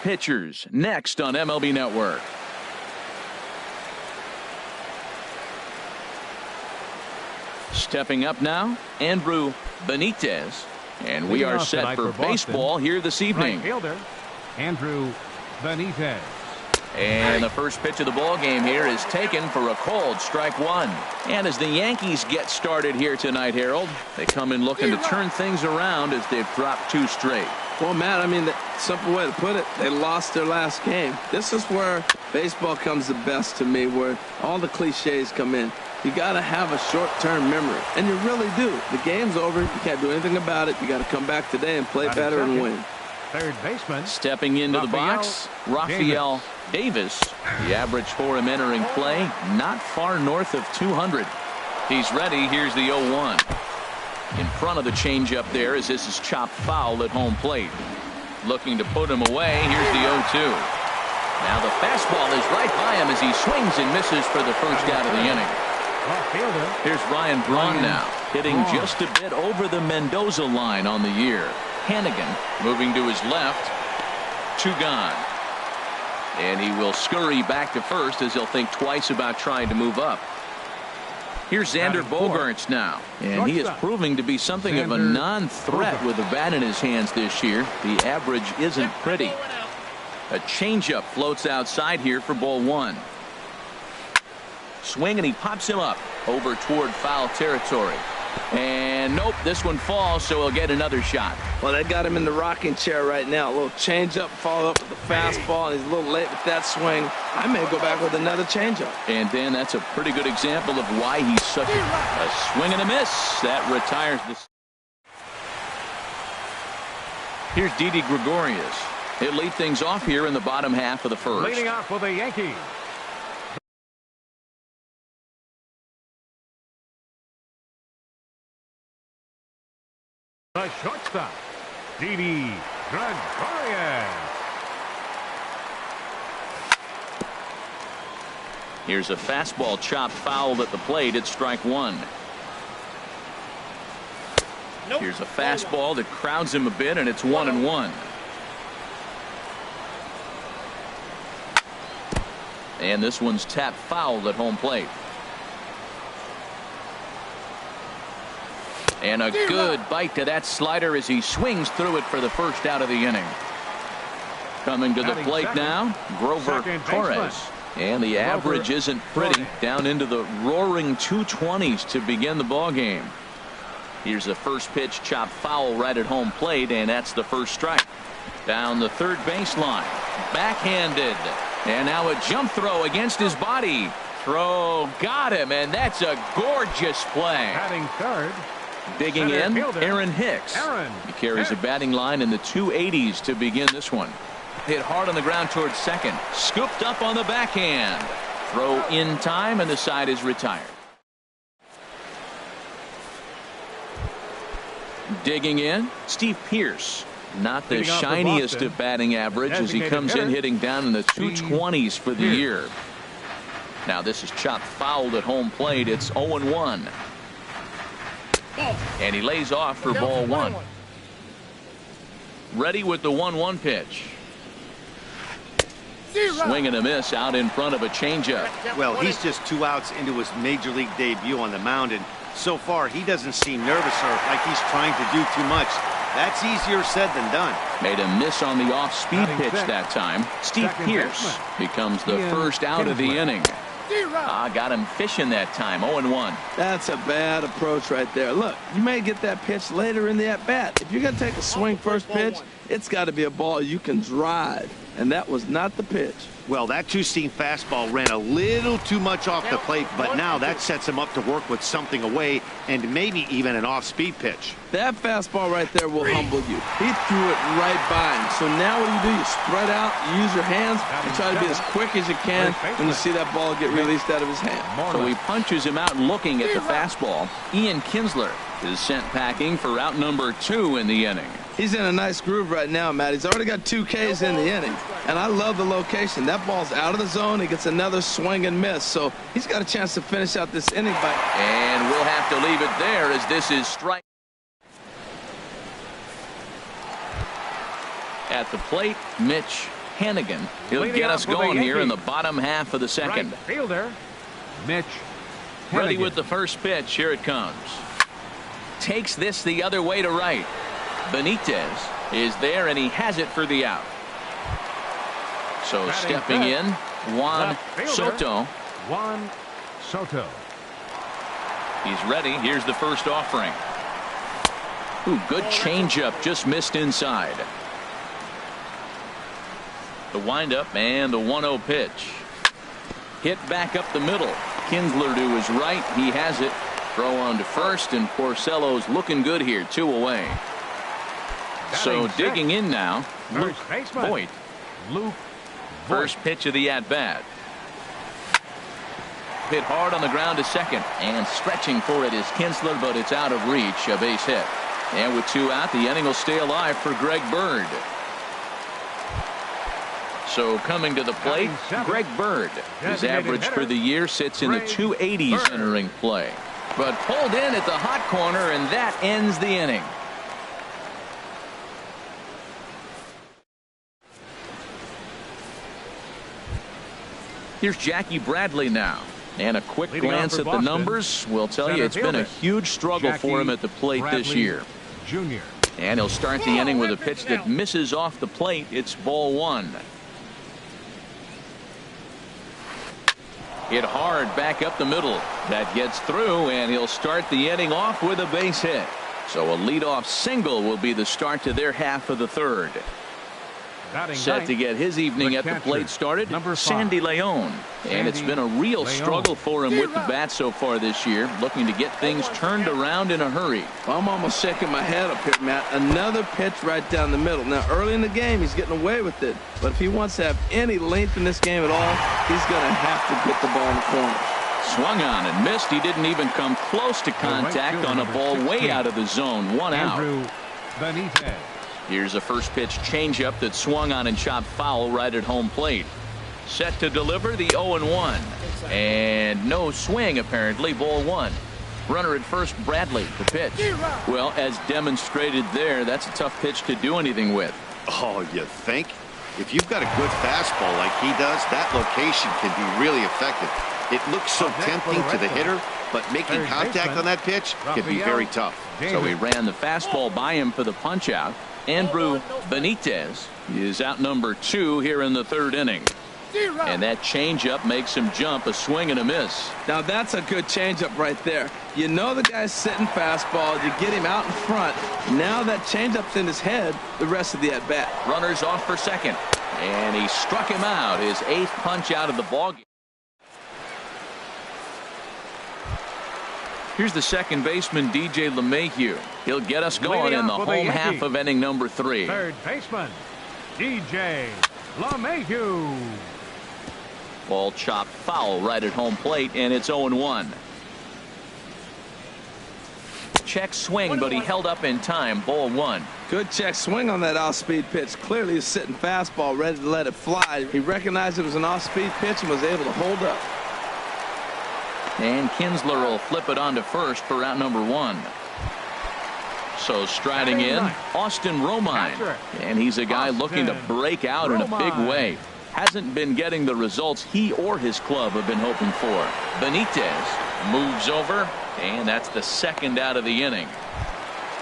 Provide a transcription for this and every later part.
pitchers next on MLB Network. Stepping up now, Andrew Benitez. And we are set for baseball here this evening. Right fielder, Andrew Venii4503. And the first pitch of the ball game here is taken for a called strike one. And as the Yankees get started here tonight, Harold, they come in looking to turn things around as they've dropped 2 straight. Well, Matt, I mean, the simple way to put it, they lost their last game. This is where baseball comes the best to me, where all the cliches come in. You got to have a short-term memory, and you really do. The game's over. You can't do anything about it. You got to come back today and play better and win. Third baseman. Stepping into the box, Rafael Davis. The average for him entering play, not far north of 200. He's ready. Here's the 0-1. In front of the changeup there as this is chopped foul at home plate. Looking to put him away. Here's the 0-2. Now the fastball is right by him as he swings and misses for the first out of the inning. Here's Ryan Braun now, hitting just a bit over the Mendoza line on the year. Hannigan moving to his left. 2 gone. And he will scurry back to first as he'll think twice about trying to move up. Here's Xander Bogaerts now, and he is proving to be something of a non-threat with the bat in his hands this year. The average isn't pretty. A changeup floats outside here for ball 1. Swing, and he pops him up over toward foul territory. And nope, this one falls, so he'll get another shot. Well, they got him in the rocking chair right now. A little changeup, followed up with the fastball, and he's a little late with that swing. I may go back with another changeup. And Dan, that's a pretty good example of why he's such a swing and a miss. That retires this. Here's Didi Gregorius. He'll lead things off here in the bottom half of the first. Leading off for the Yankees. The shortstop, Didi Gregorius. Here's a fastball chopped foul at the plate. It's strike 1. Nope. Here's a fastball that crowds him a bit, and it's 1-1. And this one's tapped foul at home plate. And a good bite to that slider as he swings through it for the first out of the inning. Coming to the plate now, Grover Torres. And the average isn't pretty, down into the roaring 220s to begin the ball game. Here's the first pitch, chopped foul right at home plate, and that's the first strike. Down the third baseline, backhanded, and now a jump throw against his body. Throw got him, and that's a gorgeous play. Batting third. Digging in, Aaron Hicks. He carries a batting line in the 280s to begin this one. Hit hard on the ground towards second. Scooped up on the backhand. Throw in time, and the side is retired. Digging in, Steve Pearce. Not the shiniest of batting average as he comes in hitting down in the 220s for the year. Now this is chopped fouled at home plate. It's 0-1. And he lays off for ball 1. Ready with the 1-1 pitch. Swing and a miss out in front of a changeup. Well, he's just 2 outs into his major league debut on the mound, and so far he doesn't seem nervous or like he's trying to do too much. That's easier said than done. Made a miss on the off-speed pitch that time. Steve Pearce becomes the first out of the inning. Got him fishing that time. 0-1. That's a bad approach right there. Look, you may get that pitch later in the at-bat. If you're going to take a swing first pitch, it's got to be a ball you can drive. And that was not the pitch. Well, that 2-seam fastball ran a little too much off the plate, but now that sets him up to work with something away and maybe even an off-speed pitch. That fastball right there will humble you. He threw it right by him. So now what do? You spread out, you use your hands, and try to be as quick as you can when you see that ball get released out of his hand. So he punches him out looking at the fastball. Ian Kinsler is sent packing for out number 2 in the inning. He's in a nice groove right now, Matt. He's already got 2 Ks in the inning. And I love the location. That ball's out of the zone. He gets another swing and miss. So he's got a chance to finish out this inning. And we'll have to leave it there as this is strike. At the plate, Mitch Hannigan. He'll Leading get off us for the going here in the Yankees. bottom half of the second. Right fielder, Mitch Ready Hannigan. with the first pitch. Here it comes. Takes this the other way to right. Benitez is there, and he has it for the out. So Batting stepping fifth, in, Juan left fielder. Soto. Juan Soto. He's ready. Here's the first offering. Ooh, good changeup, just missed inside. The windup and the 1-0 pitch. Hit back up the middle. Kinsler to his right. He has it. Throw on to first, and Porcello's looking good here. 2 away. So Batting digging in now, Luke First baseman. Voit. Luke First pitch of the at-bat. Hit hard on the ground to second, and stretching for it is Kinsler, but it's out of reach. A base hit. And with 2 out, the inning will stay alive for Greg Bird. So coming to the plate, Greg Bird. His Designated average hitter, for the year sits in the Greg 280s Bird. entering play. But pulled in at the hot corner, and that ends the inning. Here's Jackie Bradley now. And a quick Leading glance off for at the Boston, numbers will tell you center it's been a fielder, huge struggle for him Jackie at the plate this Bradley year. Jr. And he'll start the inning with a pitch that misses off the plate. It's ball 1. Hit hard back up the middle. That gets through, and he'll start the inning off with a base hit. So a leadoff single will be the start to their half of the third. Batting Set ninth, to get his evening the at the catcher, plate started, number 5. Sandy Leon. And it's been a real Leon. struggle for him with the bat so far this year, looking to get things turned around in a hurry. I'm almost shaking my head up here, Matt. Another pitch right down the middle. Now, early in the game, he's getting away with it. But if he wants to have any length in this game at all, he's going to have to get the ball in the corner. Swung on and missed. He didn't even come close to contact fielder, on a number ball 16, way out of the zone. 1 out. Andrew Benitez. Here's a first pitch changeup that swung on and chopped foul right at home plate. Set to deliver the 0-1. And no swing, apparently. Ball 1. Runner at first, Bradley, the pitch. Well, as demonstrated there, that's a tough pitch to do anything with. Oh, you think? If you've got a good fastball like he does, that location can be really effective. It looks so tempting to the hitter, but making Third contact baseman, on that pitch can be very tough. So he ran the fastball by him for the punch out. Andrew Benitez is out number 2 here in the third inning. And that changeup makes him jump. A swing and a miss. Now, that's a good changeup right there. You know the guy's sitting fastball. You get him out in front. Now that changeup's in his head the rest of the at-bat. Runners off for second. And he struck him out. His 8th punch out of the ballgame. Here's the second baseman, DJ LeMahieu. He'll get us going Leading in the off for the home half Yankees. of inning number 3. Third baseman, DJ LeMahieu. Ball chopped foul right at home plate, and it's 0-1. Check swing, but he held up in time. Ball 1. Good check swing on that off-speed pitch. Clearly he's sitting fastball, ready to let it fly. He recognized it was an off-speed pitch and was able to hold up. And Kinsler will flip it on to first for out number 1. So striding in, Austin Romine. And he's a guy looking to break out in a big way. Hasn't been getting the results he or his club have been hoping for. Benitez moves over, and that's the second out of the inning.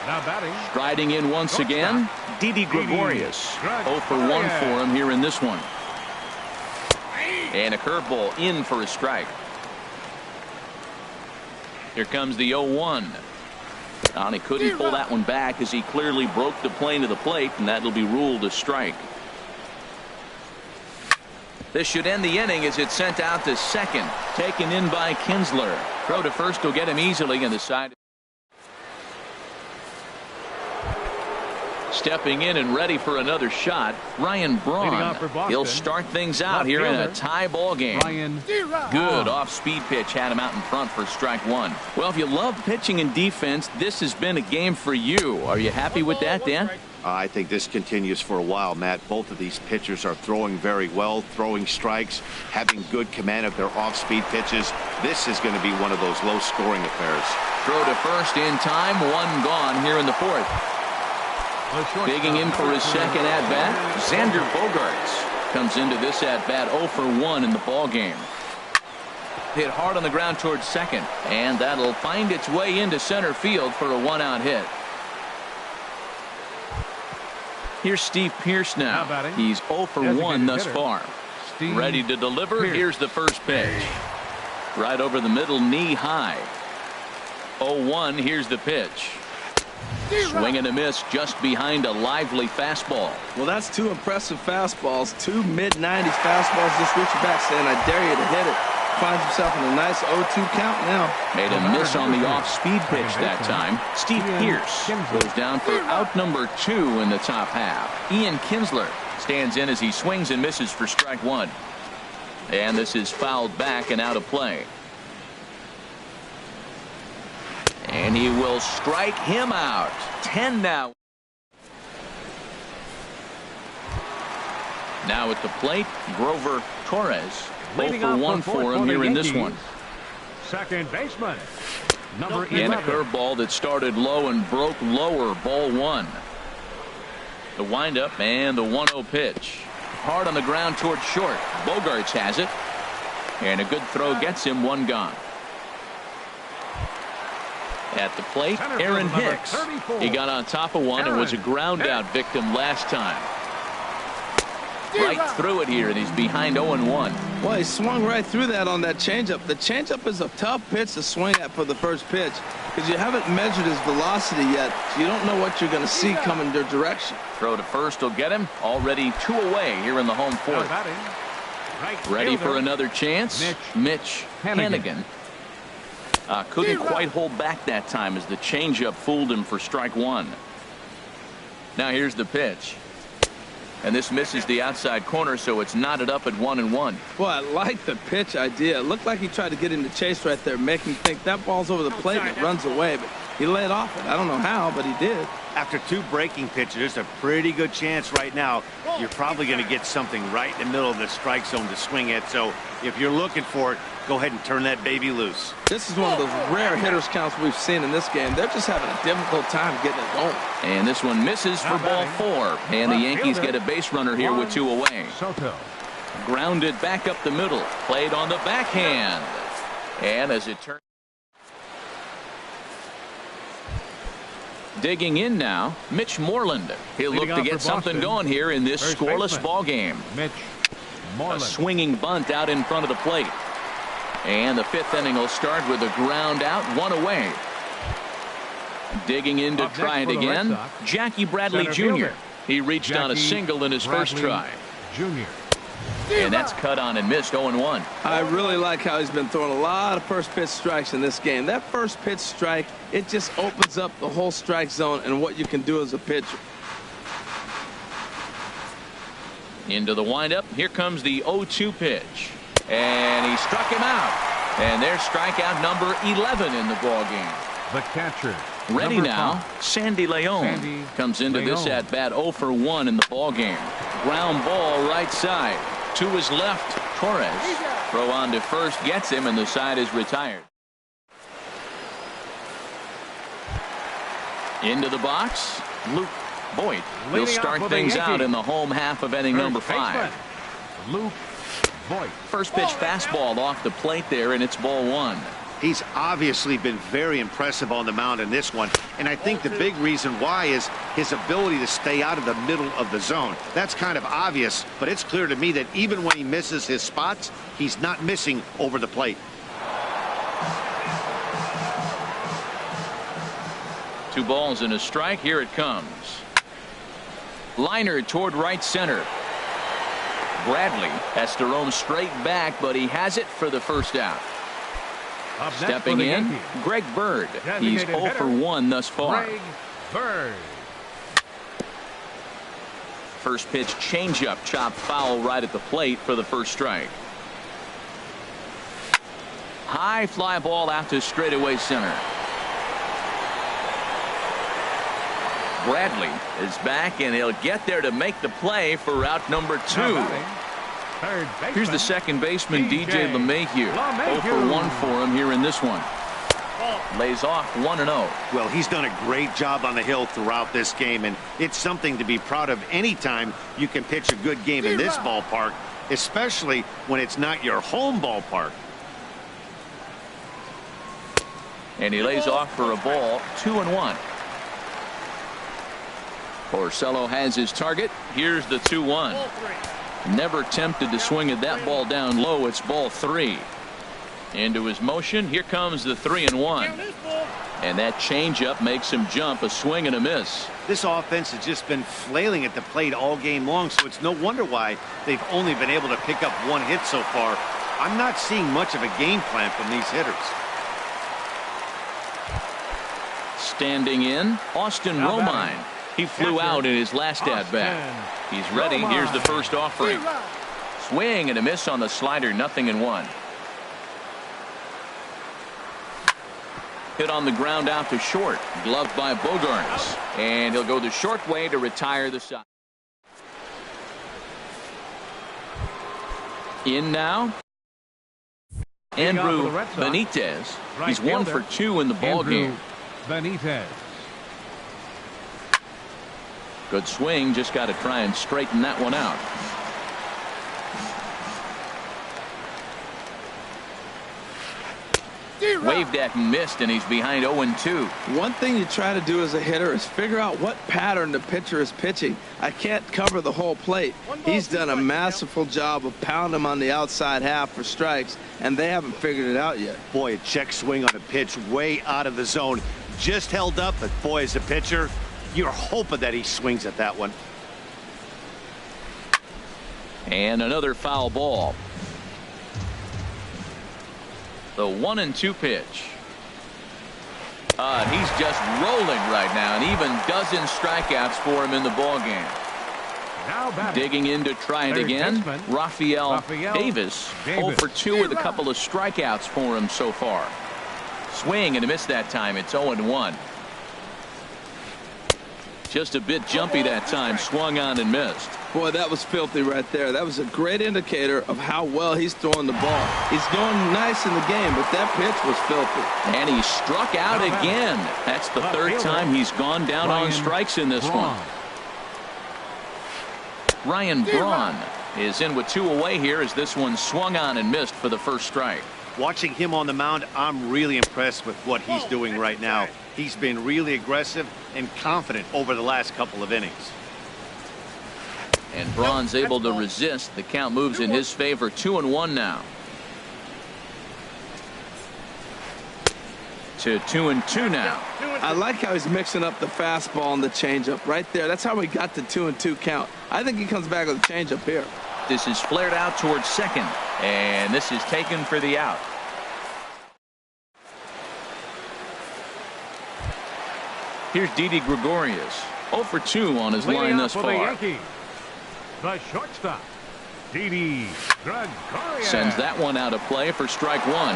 Now batting, Striding in once again, Didi Gregorius. 0 for 1 for him here in this one. And a curveball in for a strike. Here comes the 0-1. And he couldn't pull that one back as he clearly broke the plane to the plate, and that'll be ruled a strike. This should end the inning as it's sent out to second. Taken in by Kinsler. Throw to first will get him easily in the side. Stepping in and ready for another shot, Ryan Braun. He'll start things out here in a tie ball game. Ryan. Good off-speed pitch had him out in front for strike 1. Well, if you love pitching and defense, this has been a game for you. Are you happy with that, Dan? I think this continues for a while, Matt. Both of these pitchers are throwing very well, throwing strikes, having good command of their off-speed pitches. This is going to be one of those low-scoring affairs. Throw to first in time, 1 gone here in the 4th. Digging in for his second at-bat, Xander Bogaerts. comes into this at bat 0 for 1 in the ball game. Hit hard on the ground towards second, and that'll find its way into center field for a 1-out hit. Here's Steve Pearce now. He's 0 for 1 thus far. Ready to deliver. Here's the first pitch. Right over the middle, knee high. 0-1. Here's the pitch. Swing and a miss just behind a lively fastball. Well, that's two impressive fastballs. Two mid-90s fastballs just reaching back saying, I dare you to hit it. Finds himself in a nice 0-2 count now. Made a miss on the off-speed pitch that time. Steve Pearce goes down for out number 2 in the top half. Ian Kinsler stands in as he swings and misses for strike 1. And this is fouled back and out of play. And he will strike him out. 10 now. Now at the plate, Grover Torres. 0 for 1 for him here in this one. Second baseman, number 11. And a curveball that started low and broke lower, ball 1. The windup and the 1-0 pitch. Hard on the ground towards short. Bogarts has it. And a good throw gets him 1 gone. At the plate, Aaron Hicks. He got on top of one and was a ground out victim last time. Right through it here, and he's behind 0-1. Well, he swung right through that on that changeup. The changeup is a tough pitch to swing at for the first pitch because you haven't measured his velocity yet. So you don't know what you're going to see coming your direction. Throw to first will get him. Already 2 away here in the home fourth. Ready for another chance. Mitch Hannigan. Couldn't quite hold back that time as the changeup fooled him for strike 1. Now here's the pitch. And this misses the outside corner, so it's knotted up at 1-1. Well, I like the pitch idea. It looked like he tried to get him to chase right there, make him think that ball's over the plate and it runs away. But he laid off it. I don't know how, but he did. After 2 breaking pitches, there's a pretty good chance right now you're probably going to get something right in the middle of the strike zone to swing at. So if you're looking for it, go ahead and turn that baby loose. This is one of those rare hitters counts we've seen in this game. They're just having a difficult time getting it going. And this one misses for ball 4. And the Yankees get a base runner here with 2 away. Soto. Grounded back up the middle. Played on the backhand. And as it turns. Digging in now, Mitch Moreland. He'll look to get something going here in this scoreless ball game. Mitch Moreland. A swinging bunt out in front of the plate. And the 5th inning will start with a ground out, 1 away. Digging in to try it again, Jackie Bradley Jr. He reached on a single in his first try. Jr. And that's cut on and missed 0-1. I really like how he's been throwing a lot of first pitch strikes in this game. That first pitch strike, it just opens up the whole strike zone and what you can do as a pitcher. Into the windup. Here comes the 0-2 pitch. And he struck him out. And there's strikeout number 11 in the ball game. The catcher. Ready now, 5. Sandy Leon comes into this at bat 0 for 1 in the ball game. Ground ball right side. To his left, Torres. Throw on to first gets him, and the side is retired. Into the box, Luke Voigt. He'll start things out in the home half of inning number 5. Luke Voigt. First pitch fastball off the plate there, and it's ball 1. He's obviously been very impressive on the mound in this one, and I think the big reason why is his ability to stay out of the middle of the zone. That's kind of obvious, but it's clear to me that even when he misses his spots, he's not missing over the plate. 2 balls and a strike. Here it comes. Liner toward right center. Bradley has to roam straight back, but he has it for the first out. Stepping in, Greg Bird. He's 0 for 1 thus far. Greg Bird. First pitch changeup, chopped foul right at the plate for the first strike. High fly ball out to straightaway center. Bradley is back, and he'll get there to make the play for out number 2. Here's the second baseman, DJ LeMahieu. 0 for 1 for him here in this one. Lays off 1-0. Well, he's done a great job on the hill throughout this game, and it's something to be proud of anytime you can pitch a good game in this ballpark, especially when it's not your home ballpark. And he lays off for a ball, 2-1. Porcello has his target. Here's the 2-1. Never tempted to swing at that ball down low. It's ball 3. Into his motion. Here comes the 3-1. And that changeup makes him jump. A swing and a miss. This offense has just been flailing at the plate all game long, so it's no wonder why they've only been able to pick up 1 hit so far. I'm not seeing much of a game plan from these hitters. Standing in, Austin Romine. He flew out in his last at-bat. He's ready. Here's the first offering. Swing and a miss on the slider. 0-1. Hit on the ground out to short. Gloved by Bogarts. And he'll go the short way to retire the side. In now, Andrew Benitez. He's 1 for 2 in the ballgame. Benitez. Good swing. Just got to try and straighten that one out. Waved at and missed, and he's behind 0-2. One thing you try to do as a hitter is figure out what pattern the pitcher is pitching. I can't cover the whole plate. He's done a masterful job of pounding him on the outside half for strikes, and they haven't figured it out yet. Boy, a check swing on a pitch way out of the zone. Just held up, but boy, as a pitcher, you're hoping that he swings at that one. And another foul ball. The 1-2 pitch. He's just rolling right now, and even dozen strikeouts for him in the ball game. Digging in to try it again. Rafael Davis 0 for 2 with a couple of strikeouts for him so far. Swing and a miss that time. It's 0-1. Just a bit jumpy that time. Swung on and missed. Boy, that was filthy right there. That was a great indicator of how well he's throwing the ball. He's doing nice in the game, but that pitch was filthy. And he struck out again. That's the third time he's gone down on strikes in this one. Ryan Braun is in with 2 away here as this one swung on and missed for the first strike. Watching him on the mound, I'm really impressed with what he's doing right now. He's been really aggressive and confident over the last couple of innings. And Braun's able to resist. The count moves in his favor. 2-1 now. To 2-2 now. I like how he's mixing up the fastball and the changeup right there. That's how we got the 2-2 count. I think he comes back with a changeup here. This is flared out towards second, and this is taken for the out. Here's Didi Gregorius, 0 for 2 on his line thus far. The shortstop, Didi Gregorius. Sends that one out of play for strike 1.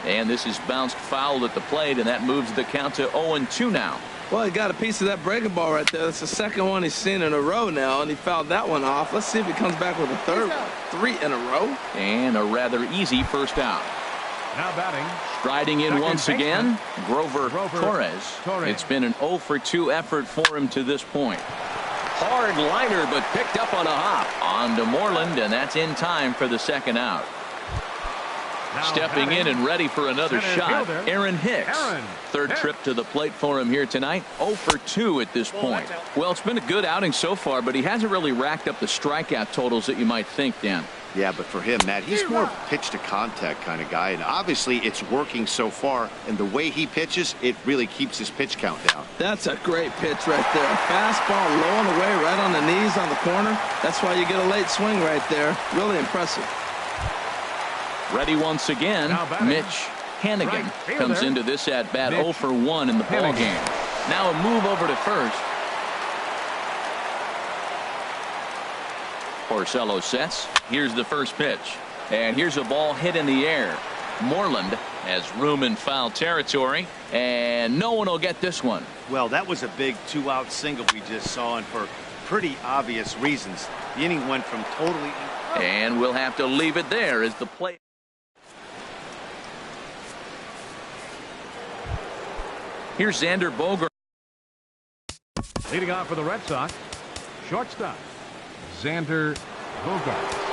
And this is bounced foul at the plate, and that moves the count to 0-2 now. Well, he got a piece of that breaking ball right there. That's the second one he's seen in a row now, and he fouled that one off. Let's see if he comes back with a third one. 3 in a row. And a rather easy first out. Now batting. Striding in once again, Grover Torres. It's been an 0 for 2 effort for him to this point. Hard liner, but picked up on a hop. On to Moreland, and that's in time for the second out. Stepping in and ready for another shot, Aaron Hicks. Third trip to the plate for him here tonight. 0 for 2 at this point. Well, it's been a good outing so far, but he hasn't really racked up the strikeout totals that you might think, Dan. Yeah, but for him, Matt, he's more of a pitch-to-contact kind of guy, and obviously it's working so far, and the way he pitches, it really keeps his pitch count down. That's a great pitch right there. A fastball low and away, right on the knees on the corner. That's why you get a late swing right there. Really impressive. Ready once again, Mitch Hannigan comes into this at-bat 0 for 1 in the ball game. Now a move over to first. Porcello sets. Here's the first pitch. And here's a ball hit in the air. Moreland has room in foul territory, and no one will get this one. Well, that was a big 2-out single we just saw, and for pretty obvious reasons. The inning went from totally And we'll have to leave it there as the play. Here's Xander Bogaerts. Leading off for the Red Sox, shortstop, Xander Bogaerts.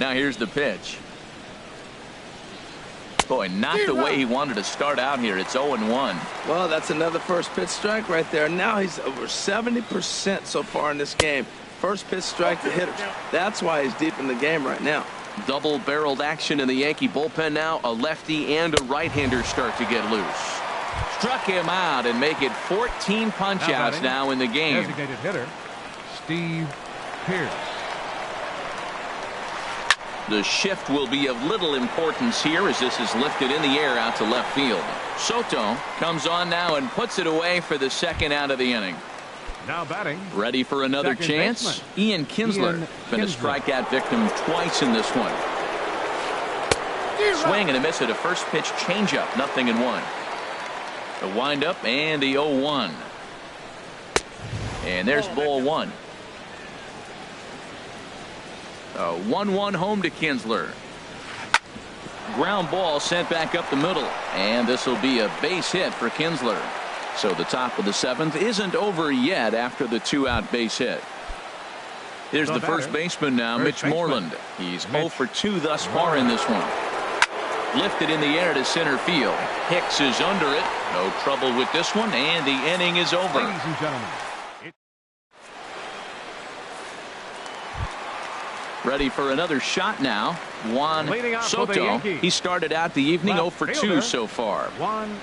Now here's the pitch. Boy, not the way he wanted to start out here. It's 0-1. Well, that's another first pitch strike right there. Now he's over 70% so far in this game. First pitch strike to hitters. That's why he's deep in the game right now. Double-barreled action in the Yankee bullpen now. A lefty and a right-hander start to get loose. Struck him out and make it 14 punch-outs now in the game. Designated hitter, Steve Pearce. The shift will be of little importance here as this is lifted in the air out to left field. Soto comes on now and puts it away for the second out of the inning. Now batting. Ready for another second chance. baseman, Ian Kinsler been a strikeout victim twice in this one. Swing and a miss at a first pitch changeup. 0-1. The windup and the 0-1. And there's ball one. A 1-1 home to Kinsler. Ground ball sent back up the middle. And this will be a base hit for Kinsler. So the top of the seventh isn't over yet after the 2-out base hit. Here's the first baseman now, Mitch Moreland. He's 0 for 2 thus far in this one. Lifted in the air to center field. Hicks is under it. No trouble with this one, and the inning is over. Ladies and gentlemen. Ready for another shot now. Juan Soto. He started out the evening 0 for 2 so far. Juan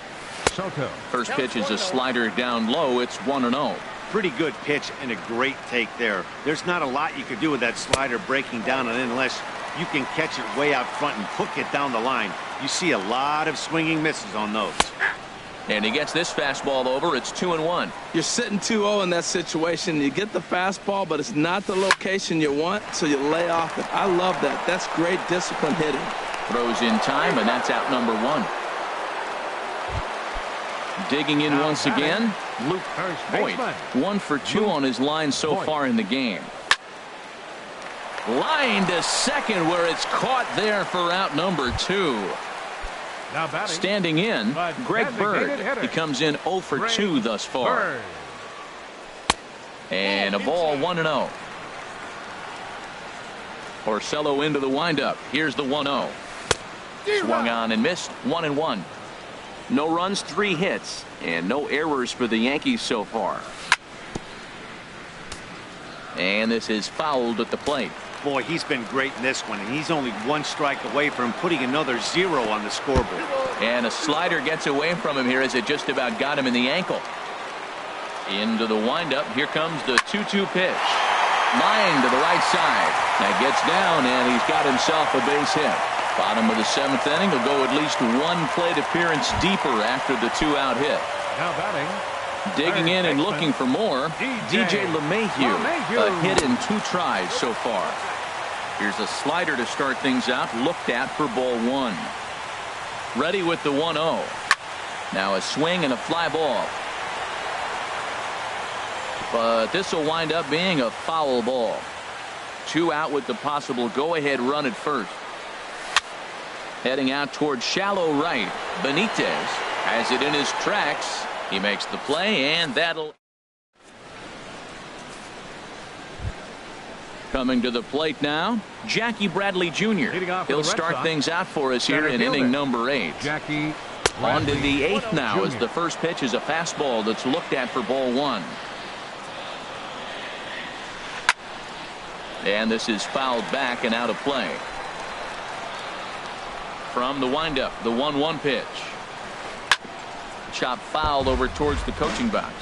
Soto. First pitch is a slider down low. It's 1-0. Pretty good pitch and a great take there. There's not a lot you could do with that slider breaking down and unless you can catch it way out front and hook it down the line. You see a lot of swinging misses on those. And he gets this fastball over. It's 2-1. You're sitting 2-0 in that situation. You get the fastball, but it's not the location you want, so you lay off it. I love that. That's great discipline hitting. Throws in time, and that's out number 1. Digging in once again, Luke Voigt. 1 for 2 on his line so far in the game. Line to second where it's caught there for out number 2. Now batting, standing in, Greg Bird. He comes in 0 for 2 thus far. Bird. And a ball 1-0. Porcello into the windup. Here's the 1-0. Swung on and missed. 1-1. No runs, 3 hits, and no errors for the Yankees so far. And this is fouled at the plate. Boy, he's been great in this one, and he's only 1 strike away from putting another 0 on the scoreboard. And a slider gets away from him here as it just about got him in the ankle. Into the windup. Here comes the 2-2 pitch. Line to the right side. That gets down, and he's got himself a base hit. Bottom of the 7th inning. Will go at least 1 plate appearance deeper after the 2-out hit. Now batting. Digging in and looking for more, DJ LeMahieu. A hit in 2 tries so far. Here's a slider to start things out, looked at for ball 1. Ready with the 1-0. Now a swing and a fly ball. But this will wind up being a foul ball. 2 out with the possible go-ahead run at first. Heading out towards shallow right. Benitez has it in his tracks. He makes the play, and that'll. Coming to the plate now, Jackie Bradley Jr. He'll start things out for us here in inning number 8. Jackie on to the 8th now as the first pitch is a fastball that's looked at for ball 1. And this is fouled back and out of play. From the windup, the 1-1 pitch. Chop fouled over towards the coaching box.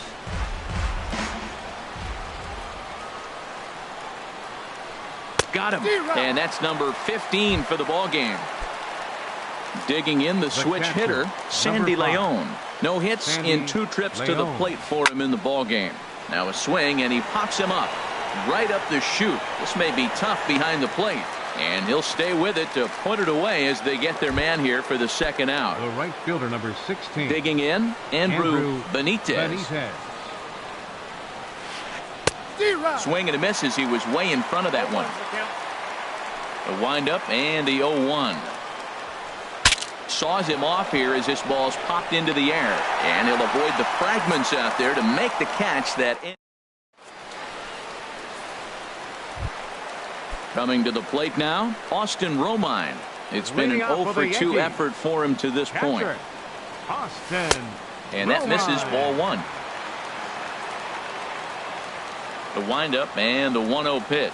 Got him. And that's number 15 for the ball game. Digging in the switch hitter, Sandy Leon. No hits in 2 trips to the plate for him in the ball game. Now a swing, and he pops him up right up the chute. This may be tough behind the plate. And he'll stay with it to put it away as they get their man here for the 2nd out. The right fielder, number 16. Digging in, Andrew Benitez. Swing and a miss as he was way in front of that one. The windup and the 0-1. Saws him off here as this ball's popped into the air. And he'll avoid the fragments out there to make the catch that. Coming to the plate now, Austin Romine. It's been an Leading off 0 for for the 2 Yankees. effort for him to this point. Catcher, Austin. And that misses Romine. ball 1. The windup and the 1-0 pitch.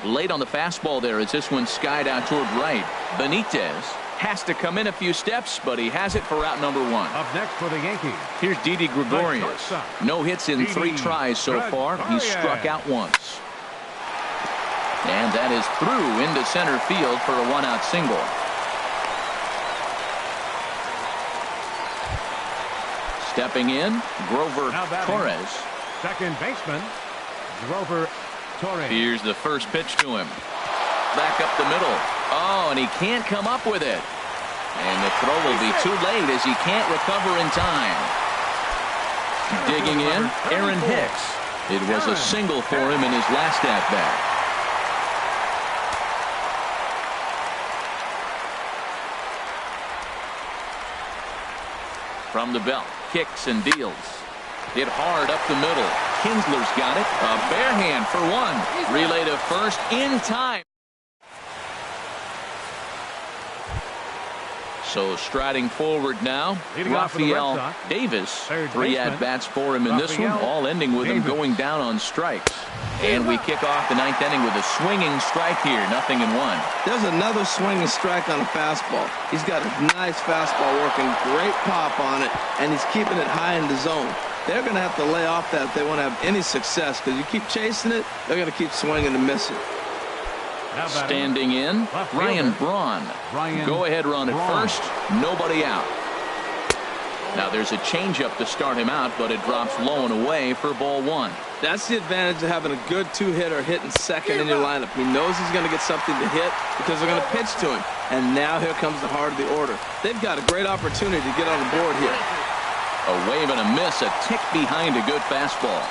Late on the fastball there as this one skied out toward right. Benitez has to come in a few steps, but he has it for out number 1. Up next for the Yankees. Here's Didi Gregorius. shortstop. No hits in 3 tries so far. He's struck out once. And that is through into center field for a 1-out single. Stepping in, Grover Now batting. Torres. Second baseman, Grover Torres. Here's the first pitch to him. Back up the middle. Oh, and he can't come up with it. And the throw will be too late as he can't recover in time. Digging in, Aaron Hicks. It was a single for him in his last at-bat. From the belt, kicks and deals. Hit hard up the middle. Kinsler's got it. A bare hand for 1. Relay to first in time. So striding forward now, Leading off for the Red Rafael Sox, Davis. third 3 baseman, at-bats for him in this one, Rafael all ending with him Davis. going down on strikes. And we kick off the 9th inning with a swinging strike here, 0-1. There's another swinging strike on a fastball. He's got a nice fastball working, great pop on it, and he's keeping it high in the zone. They're going to have to lay off that if they want to have any success, because you keep chasing it, they're going to keep swinging and missing. Now batting. Standing in, Left Ryan fielder, Braun. Ryan Go ahead run at Braun. first, nobody out. Now there's a changeup to start him out, but it drops low and away for ball 1. That's the advantage of having a good 2-hitter hitting second in your lineup. He knows he's going to get something to hit because they're going to pitch to him. And now here comes the heart of the order. They've got a great opportunity to get on the board here. A wave and a miss, a tick behind a good fastball.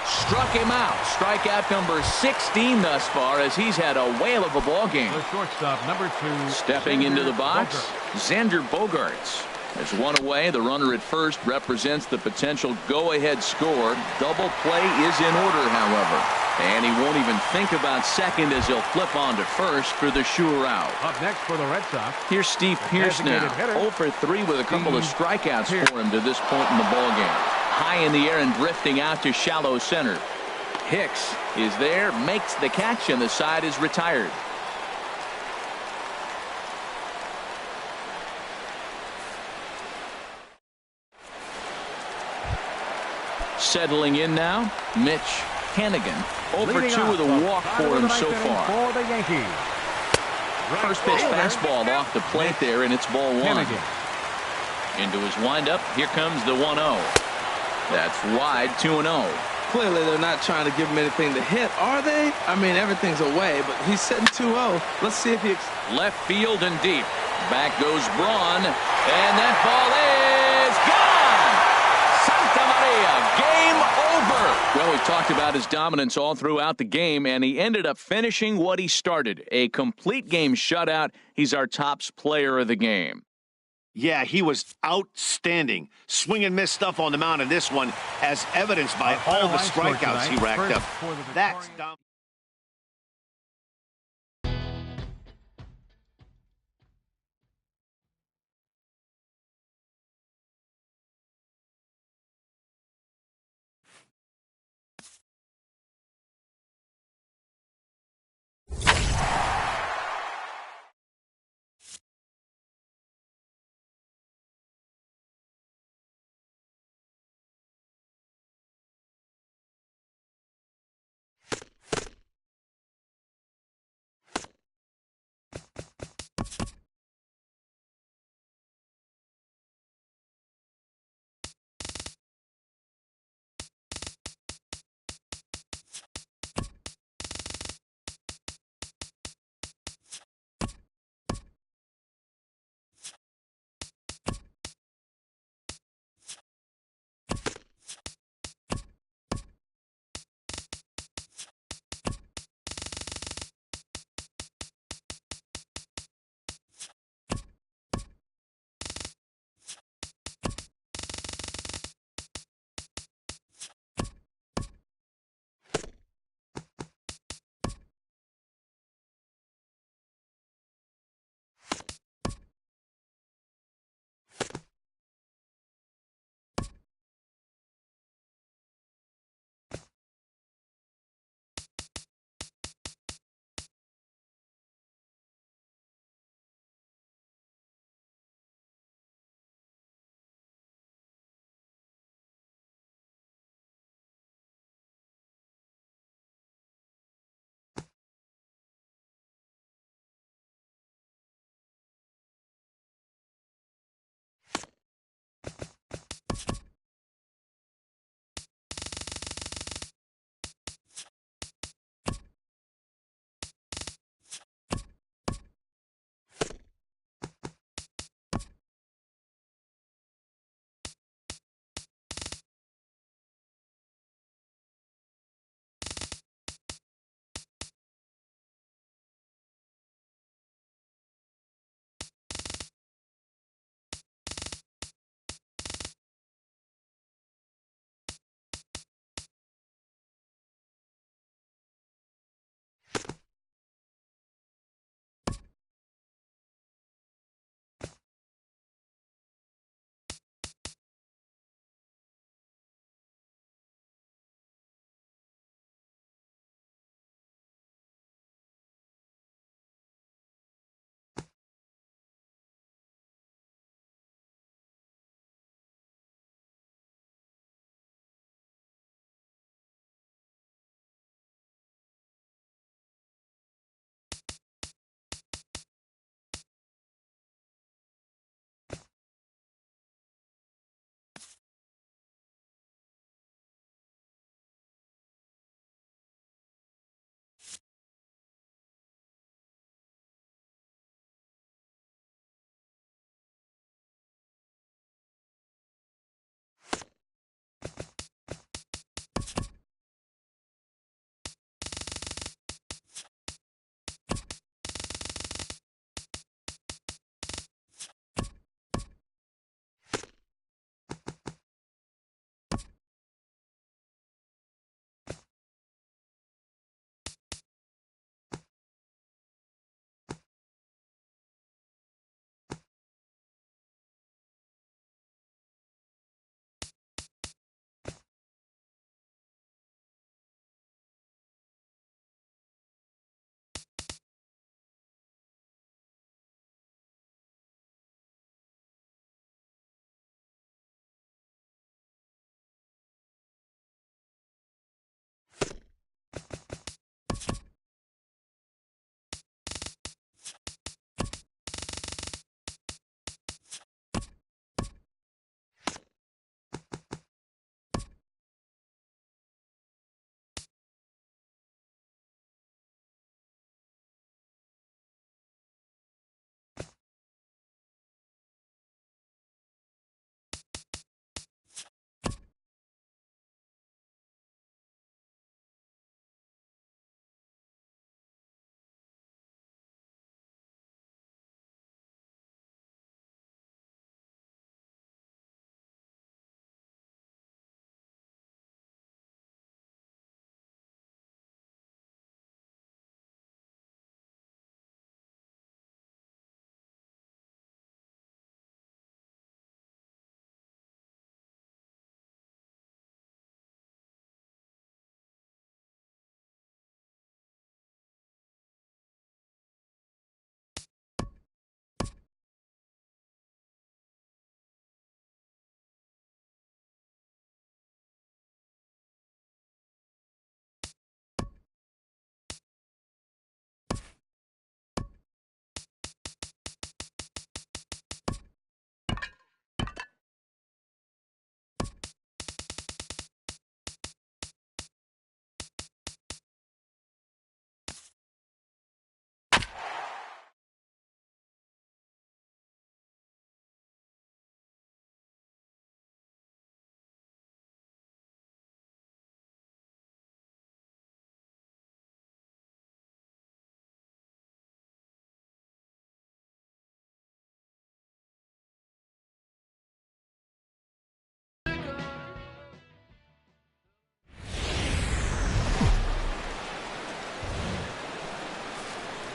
Struck him out. Strikeout number 16 thus far as he's had a whale of a ball game. The shortstop, number 2. Stepping into the box, Bogart. Xander Bogaerts. There's one away. The runner at first represents the potential go-ahead score. Double play is in order, however. And he won't even think about second as he'll flip on to first for the sure out. Up next for the Red Sox. Here's Steve Pearce now. designated hitter, 0 for 3 with a couple of strikeouts Pearce. for him to this point in the ballgame. High in the air and drifting out to shallow center. Hicks is there, makes the catch, and the side is retired. Settling in now, Mitch Hannigan. 0 for 2 with a walk for him so far. For the Yankees. First pitch fastball off the plate there, and it's ball 1. Hannigan. Into his windup, here comes the 1-0. That's wide, 2-0. Clearly, they're not trying to give him anything to hit, are they? I mean, everything's away, but he's sitting 2-0. Let's see if he... Left field and deep. Back goes Braun, and that ball is gone! Santa Maria, game over! Well, we've talked about his dominance all throughout the game, and he ended up finishing what he started. A complete game shutout. He's our tops player of the game. Yeah, he was outstanding. Swing and miss stuff on the mound in this one, as evidenced by all the strikeouts he racked up. That's dominant.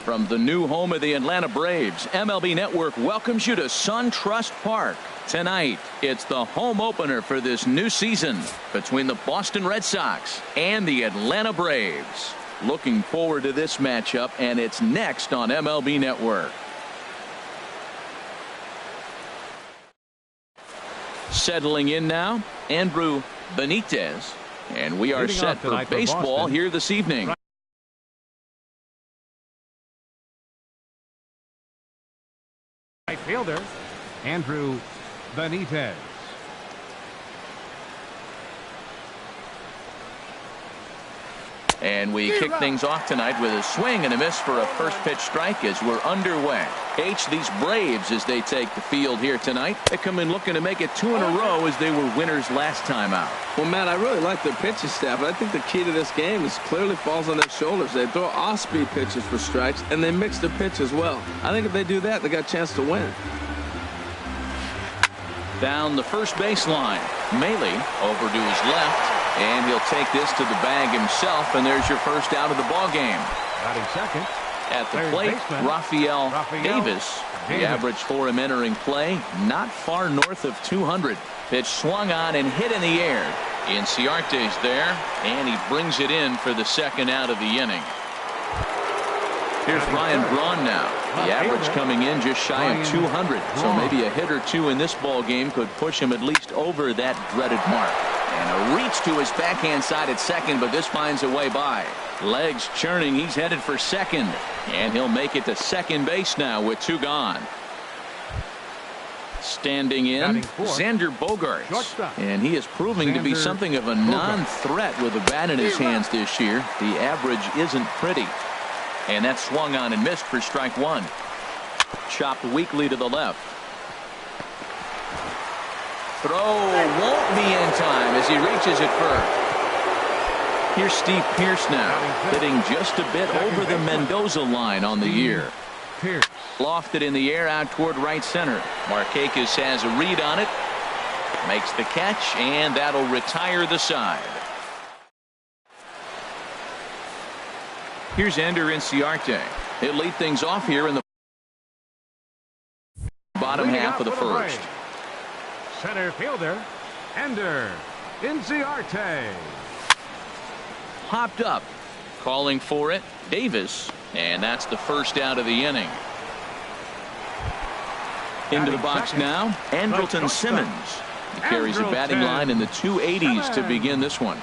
From the new home of the Atlanta Braves, MLB Network welcomes you to SunTrust Park. Tonight, it's the home opener for this new season between the Boston Red Sox and the Atlanta Braves. Looking forward to this matchup, and it's next on MLB Network. Settling in now, Andrew Benitez, and we are Leading set off for tonight for baseball Boston. here this evening. Right fielder, Andrew Benitez. And we kick things off tonight with a swing and a miss for a first pitch strike as we're underway. These Braves, as they take the field here tonight, they come in looking to make it 2 in a row as they were winners last time out. Well, Matt, I really like their pitching staff, but I think the key to this game is clearly falls on their shoulders. They throw off-speed pitches for strikes, and they mix the pitch as well. I think if they do that, they got a chance to win. Down the first baseline, Maley over to his left. And he'll take this to the bag himself, and there's your first out of the ball game. Batting second. At the Third plate, baseman, Rafael Davis. The average for him entering play, not far north of 200. Pitch swung on and hit in the air. Inciarte's there, and he brings it in for the second out of the inning. Here's Ryan Braun now. The average coming in just shy of 200. So maybe a hit or two in this ball game could push him at least over that dreaded mark. And a reach to his backhand side at second, but this finds a way by. Legs churning. He's headed for second. And he'll make it to second base now with 2 gone. Standing in, Xander Bogaerts. And he is proving to be something of a non-threat with a bat in his hands this year. The average isn't pretty. And that swung on and missed for strike 1. Chopped weakly to the left. Throw won't be in time as he reaches it first. Here's Steve Pearce now, hitting just a bit over the Mendoza line on the year. Lofted in the air out toward right center. Markakis has a read on it. Makes the catch, and that'll retire the side. Here's Ender Inciarte. He'll lead things off here in the bottom half of the first. Center fielder, Ender Inciarte. Hopped up. Calling for it, Davis. And that's the first out of the inning. Into the box now, Andrelton Simmons. He carries a batting line in the 280s to begin this one.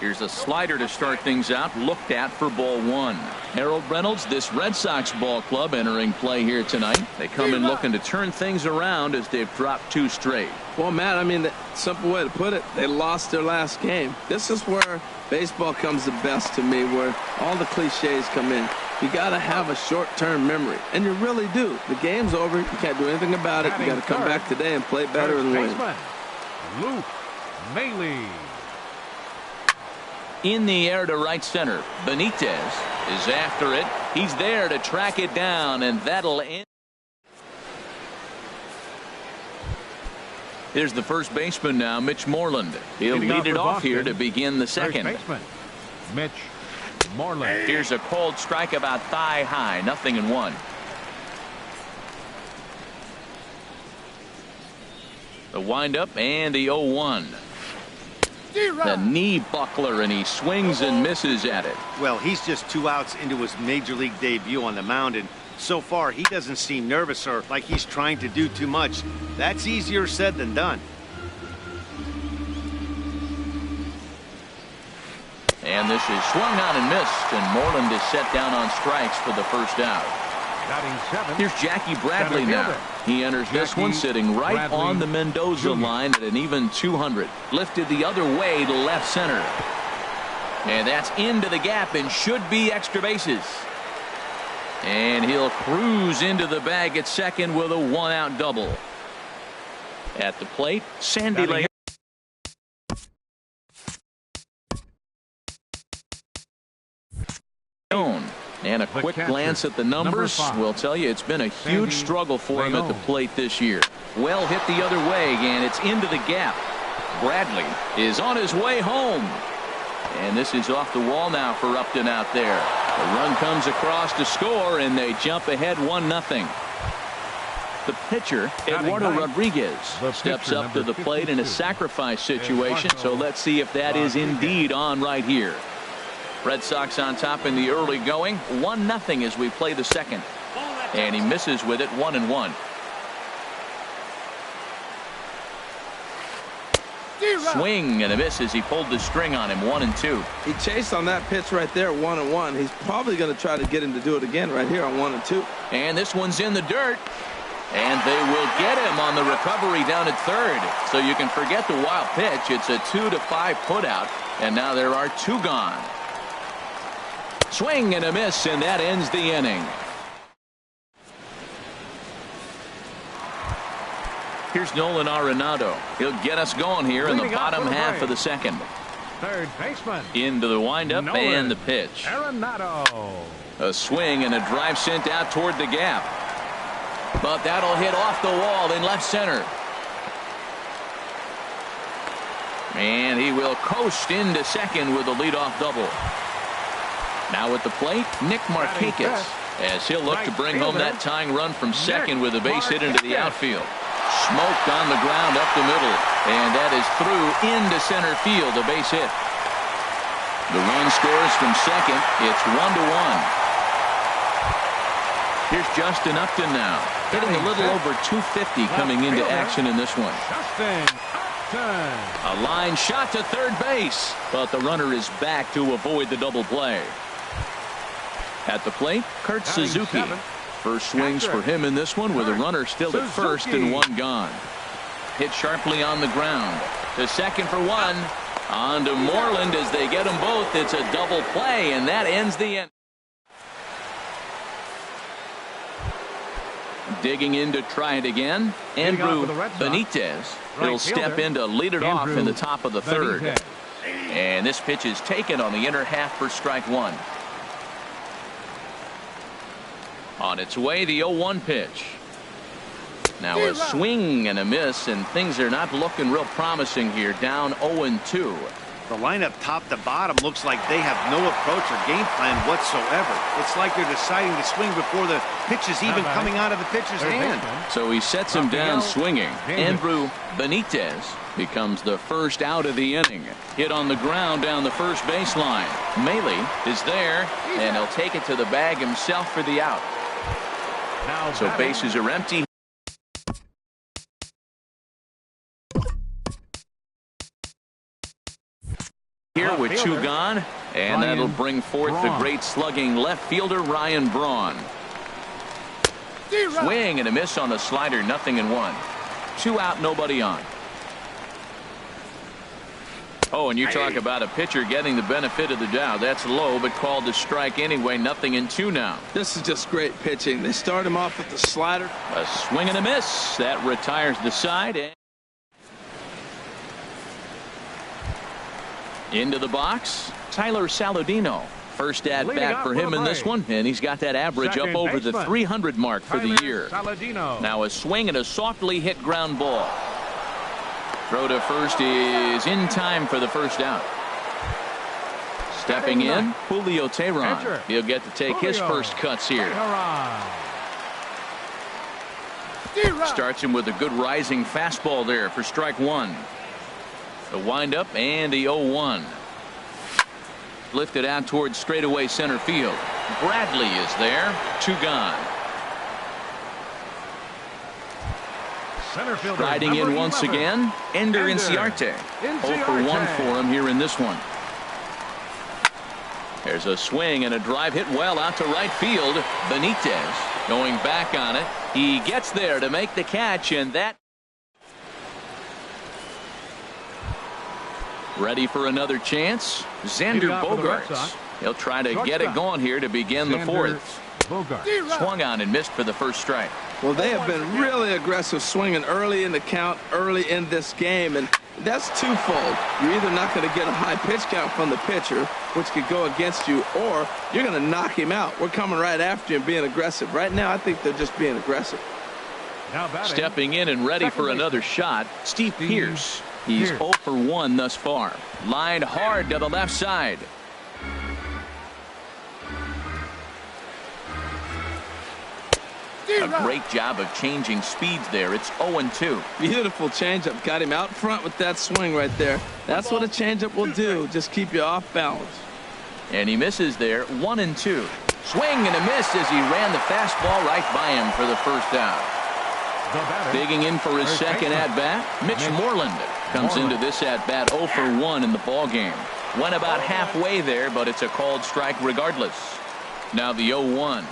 Here's a slider to start things out, looked at for ball 1. Harold Reynolds, this Red Sox ball club entering play here tonight. They come in looking to turn things around as they've dropped 2 straight. Well, Matt, I mean, the simple way to put it, they lost their last game. This is where baseball comes the best to me, where all the cliches come in. You got to have a short-term memory, and you really do. The game's over. You can't do anything about it. You got to come back today and play better and win. Luke Maley. In the air to right center. Benitez is after it. He's there to track it down, and that'll end. Here's the first baseman now, Mitch Moreland. He'll lead it off here to begin the second. First baseman, Mitch Moreland. Here's a cold strike about thigh high. 0-1. The windup and the 0-1. The knee buckler, and he swings and misses at it. Well, he's just 2 outs into his major league debut on the mound, and so far he doesn't seem nervous or like he's trying to do too much. That's easier said than done. And this is swung on and missed, and Moreland is set down on strikes for the first out. Here's Jackie Bradley now. He enters this one sitting right on the Mendoza line at an even 200. Lifted the other way to left center. And that's into the gap and should be extra bases. And he'll cruise into the bag at second with a 1-out double. At the plate, Sandy Leon. And a quick glance at the numbers will tell you it's been a huge struggle for him at the plate this year. Well hit the other way, and it's into the gap. Bradley is on his way home. And this is off the wall now for Upton out there. The run comes across to score, and they jump ahead 1-0. The pitcher, Eduardo Rodriguez, steps up to the plate in a sacrifice situation, so let's see if that is indeed on right here. Red Sox on top in the early going, 1-0 as we play the second. And he misses with it, 1-1. Swing and a miss as he pulled the string on him, 1-2. He chased on that pitch right there, 1-1. He's probably going to try to get him to do it again right here on 1-2. And this one's in the dirt. And they will get him on the recovery down at third. So you can forget the wild pitch. It's a 2-5 putout. And now there are 2 gone. Swing and a miss, and that ends the inning. Here's Nolan Arenado. He'll get us going here in the bottom half of the second. Third baseman. Into the windup and the pitch. Arenado. A swing and a drive sent out toward the gap. But that'll hit off the wall in left center. And he will coast into second with a leadoff double. Now at the plate, Nick Markakis, as he'll look to bring home that tying run from second with a base hit into the outfield. Smoked on the ground up the middle, and that is through into center field, a base hit. The run scores from second. It's 1-1. Here's Justin Upton now, hitting a little over 250 coming into action in this one. A line shot to third base, but the runner is back to avoid the double play. At the plate, Kurt Suzuki. First swings for him in this one with a runner still at first and 1 gone. Hit sharply on the ground. To second for 1. On to Moreland as they get them both. It's a double play, and that ends the end. Digging in to try it again, Andrew Benitez. He'll step in to lead it off in the top of the third. And this pitch is taken on the inner half for strike 1. On its way, the 0-1 pitch. Now a swing and a miss, and things are not looking real promising here. Down 0-2. The lineup top to bottom looks like they have no approach or game plan whatsoever. It's like they're deciding to swing before the pitch is even coming out of the pitcher's hand. So he sets him down swinging. Andrew Benitez becomes the first out of the inning. Hit on the ground down the first baseline. Maile is there, and he'll take it to the bag himself for the out. So bases are empty. Here with 2 gone, and that'll bring forth the great slugging left fielder Ryan Braun. Swing and a miss on the slider, 0-1. 2 out, nobody on. Oh, and you talk about a pitcher getting the benefit of the doubt. That's low, but called to strike anyway. 0-2 now. This is just great pitching. They start him off with the slider. A swing and a miss. That retires the side. And into the box, Tyler Saladino. First at bat for him in this one, and he's got that average up over the 300 mark for the year. Now a swing and a softly hit ground ball. Throw to first is in time for the first out. Stepping in, Julio Teheran. He'll get to take his first cuts here. Starts him with a good rising fastball there for strike 1. The windup and the 0-1. Lifted out towards straightaway center field. Bradley is there. 2 gone. Riding in once again, Ender Inciarte. 0 for 1 for him here in this one. There's a swing and a drive hit well out to right field. Benitez going back on it. He gets there to make the catch, and that. Ready for another chance. Xander Bogaerts. He'll try to get it going here to begin the 4th. Swung on and missed for the first strike. Well, they have been really aggressive swinging early in the count, early in this game, and that's twofold. You're either not going to get a high pitch count from the pitcher, which could go against you, or you're going to knock him out. We're coming right after you and being aggressive. Right now, I think they're just being aggressive. Stepping in and ready for another shot, Steve Pearce. He's 0 for 1 thus far. Lined hard to the left side. A great job of changing speeds there. It's 0-2. Beautiful changeup. Got him out front with that swing right there. That's what a changeup will do. Just keep you off balance. And he misses there. 1-2. Swing and a miss as he ran the fastball right by him for the first out. Digging in for his second at-bat, Mitch Moreland comes into this at-bat 0 for 1 in the ballgame. Went about halfway there, but it's a called strike regardless. Now the 0-1.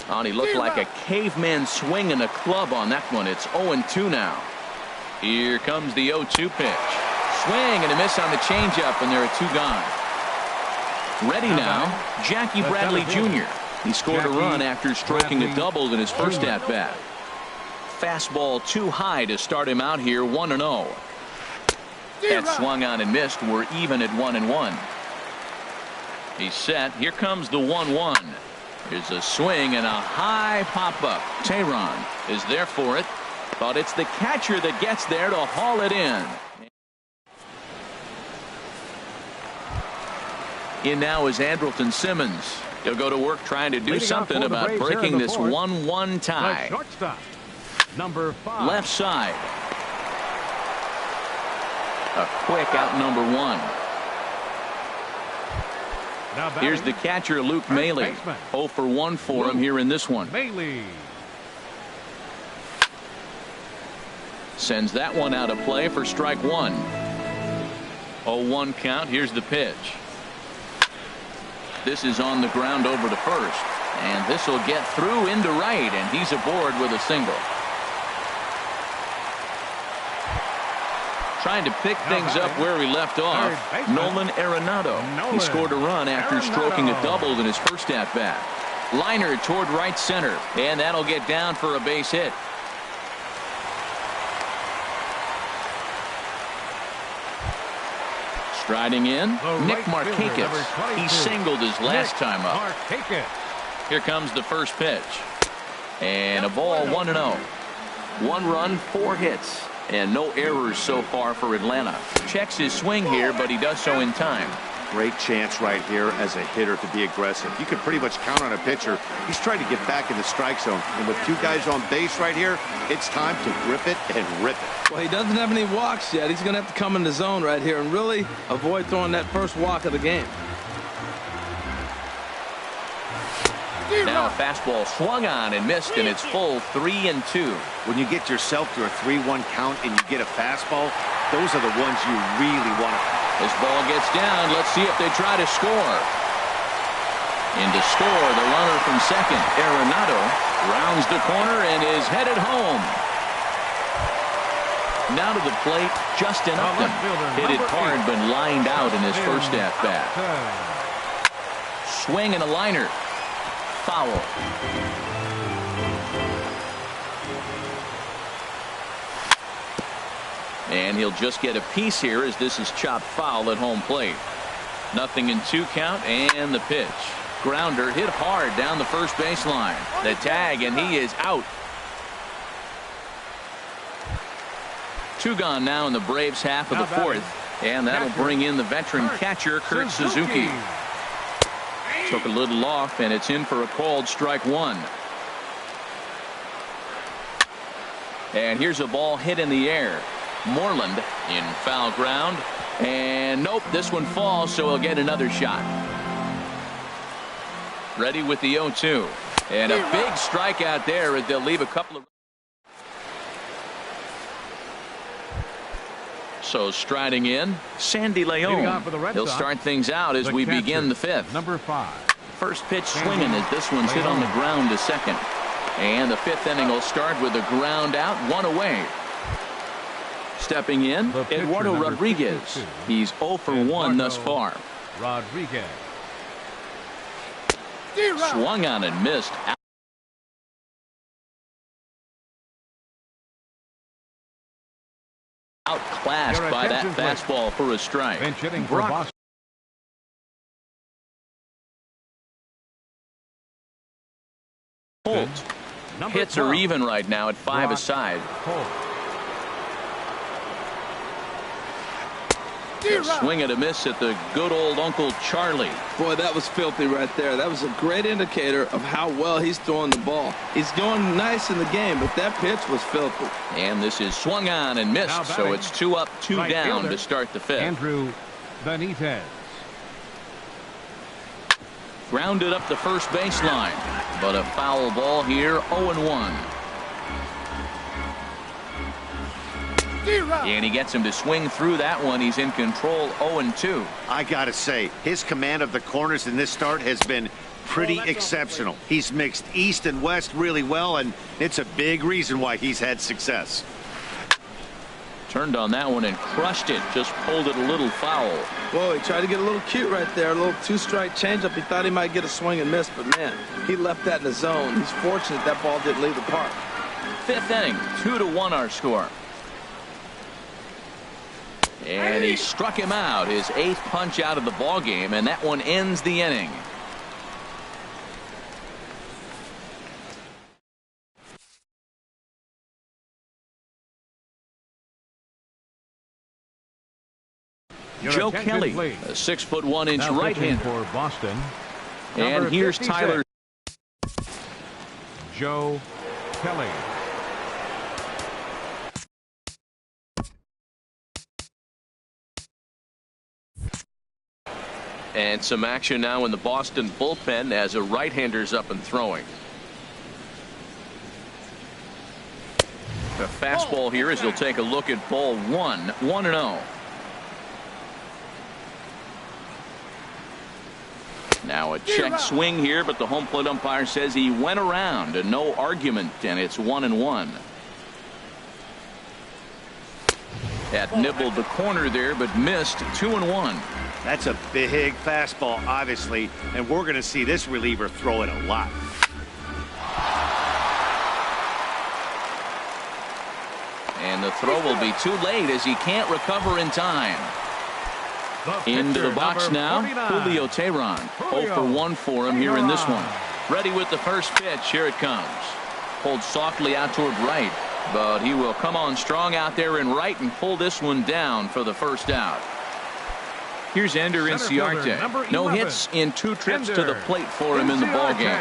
Oh, and he looked like a caveman swinging a club on that one. It's 0-2 now. Here comes the 0-2 pitch. Swing and a miss on the changeup, and there are 2 gone. Ready now, Jackie Bradley Jr. He scored a run after stroking a double in his first at-bat. Fastball too high to start him out here, 1-0. That swung on and missed. We're even at 1-1. He's set. Here comes the 1-1. Here's a swing and a high pop-up. Tehran is there for it, but it's the catcher that gets there to haul it in. In now is Andrelton Simmons. He'll go to work trying to do something about breaking this 1-1 tie. Number 5. Left side. A quick out number 1. Here's the catcher, Luke Maile. 0 for 1 for him here in this one. Sends that one out of play for strike 1. 0-1 count. Here's the pitch. This is on the ground over to first. And this will get through into right, and he's aboard with a single. Trying to pick things up where he left off, Nolan Arenado. He scored a run after stroking a double in his first at-bat. Liner toward right center, and that'll get down for a base hit. Striding in, Nick Markakis. He singled his last time up. Here comes the first pitch. And a ball, 1-0. 1 run, 4 hits. And no errors so far for Atlanta. Checks his swing here, but he does so in time. Great chance right here as a hitter to be aggressive. You can pretty much count on a pitcher. He's trying to get back in the strike zone. And with 2 guys on base right here, it's time to grip it and rip it. Well, he doesn't have any walks yet. He's going to have to come in the zone right here and really avoid throwing that first walk of the game. Now a fastball swung on and missed, and it's full 3-2. When you get yourself to a 3-1 count and you get a fastball, those are the ones you really want to. This ball gets down. Let's see if they try to score. In to score, the runner from second, Arenado, rounds the corner and is headed home. Now to the plate, Justin Upton. Hit it hard but lined out in his first at-bat. Swing and a liner. Foul. And he'll just get a piece here as this is chopped foul at home plate. 0-2 count, and the pitch. Grounder hit hard down the first baseline. The tag, and he is out. 2 gone now in the Braves' half of the 4th. And that'll bring in the veteran catcher, Kurt Suzuki. Took a little off, and it's in for a called strike 1. And here's a ball hit in the air. Moreland in foul ground. And nope, this one falls, so he'll get another shot. Ready with the 0-2. And a big strikeout there as they'll leave a couple of. So striding in, Sandy Leon. He'll start things out as we begin the 5th. Number 5. First pitch swinging as this one's hit on the ground to second. And the 5th inning will start with a ground out, 1 away. Stepping in, Eduardo Rodriguez. He's 0 for 1 thus far. Rodriguez. Swung on and missed. Outclassed by that fastball for a strike. Brock Holt. Hits are even right now at 5 aside. A swing and a miss at the good old Uncle Charlie. Boy, that was filthy right there. That was a great indicator of how well he's throwing the ball. He's doing nice in the game, but that pitch was filthy. And this is swung on and missed, so it's 2 up, 2 right down fielder, to start the fifth. Andrew Benitez. Grounded up the first baseline, but a foul ball here, 0-1. And he gets him to swing through that one. He's in control, 0-2. I gotta say, his command of the corners in this start has been pretty exceptional. He's mixed east and west really well, and it's a big reason why he's had success. Turned on that one and crushed it. Just pulled it a little foul. Whoa, he tried to get a little cute right there. A little two-strike changeup. He thought he might get a swing and miss, but man, he left that in the zone. He's fortunate that ball didn't leave the park. Fifth inning, 2-1 our score. And he struck him out, his 8th punch out of the ball game, and that one ends the inning. Joe Kelly, a 6'1" right-hander for Boston. And Number here's 56. Tyler. Joe Kelly. And some action now in the Boston bullpen as a right-hander's up and throwing. A fastball here as he'll take a look at ball 1, 1-0. Now a check swing here, but the home plate umpire says he went around and no argument, and it's 1-1. That nibbled the corner there, but missed. 2-1. That's a big fastball, obviously, and we're going to see this reliever throw it a lot. And the throw will be too late as he can't recover in time. Into the box now, Julio Teheran. 0-for-1 for him here in this one. Ready with the first pitch. Here it comes. Pulled softly out toward right, but he will come on strong out there in right and pull this one down for the first out. Here's Ender Inciarte. No hits in 2 trips to the plate for him in the ball game.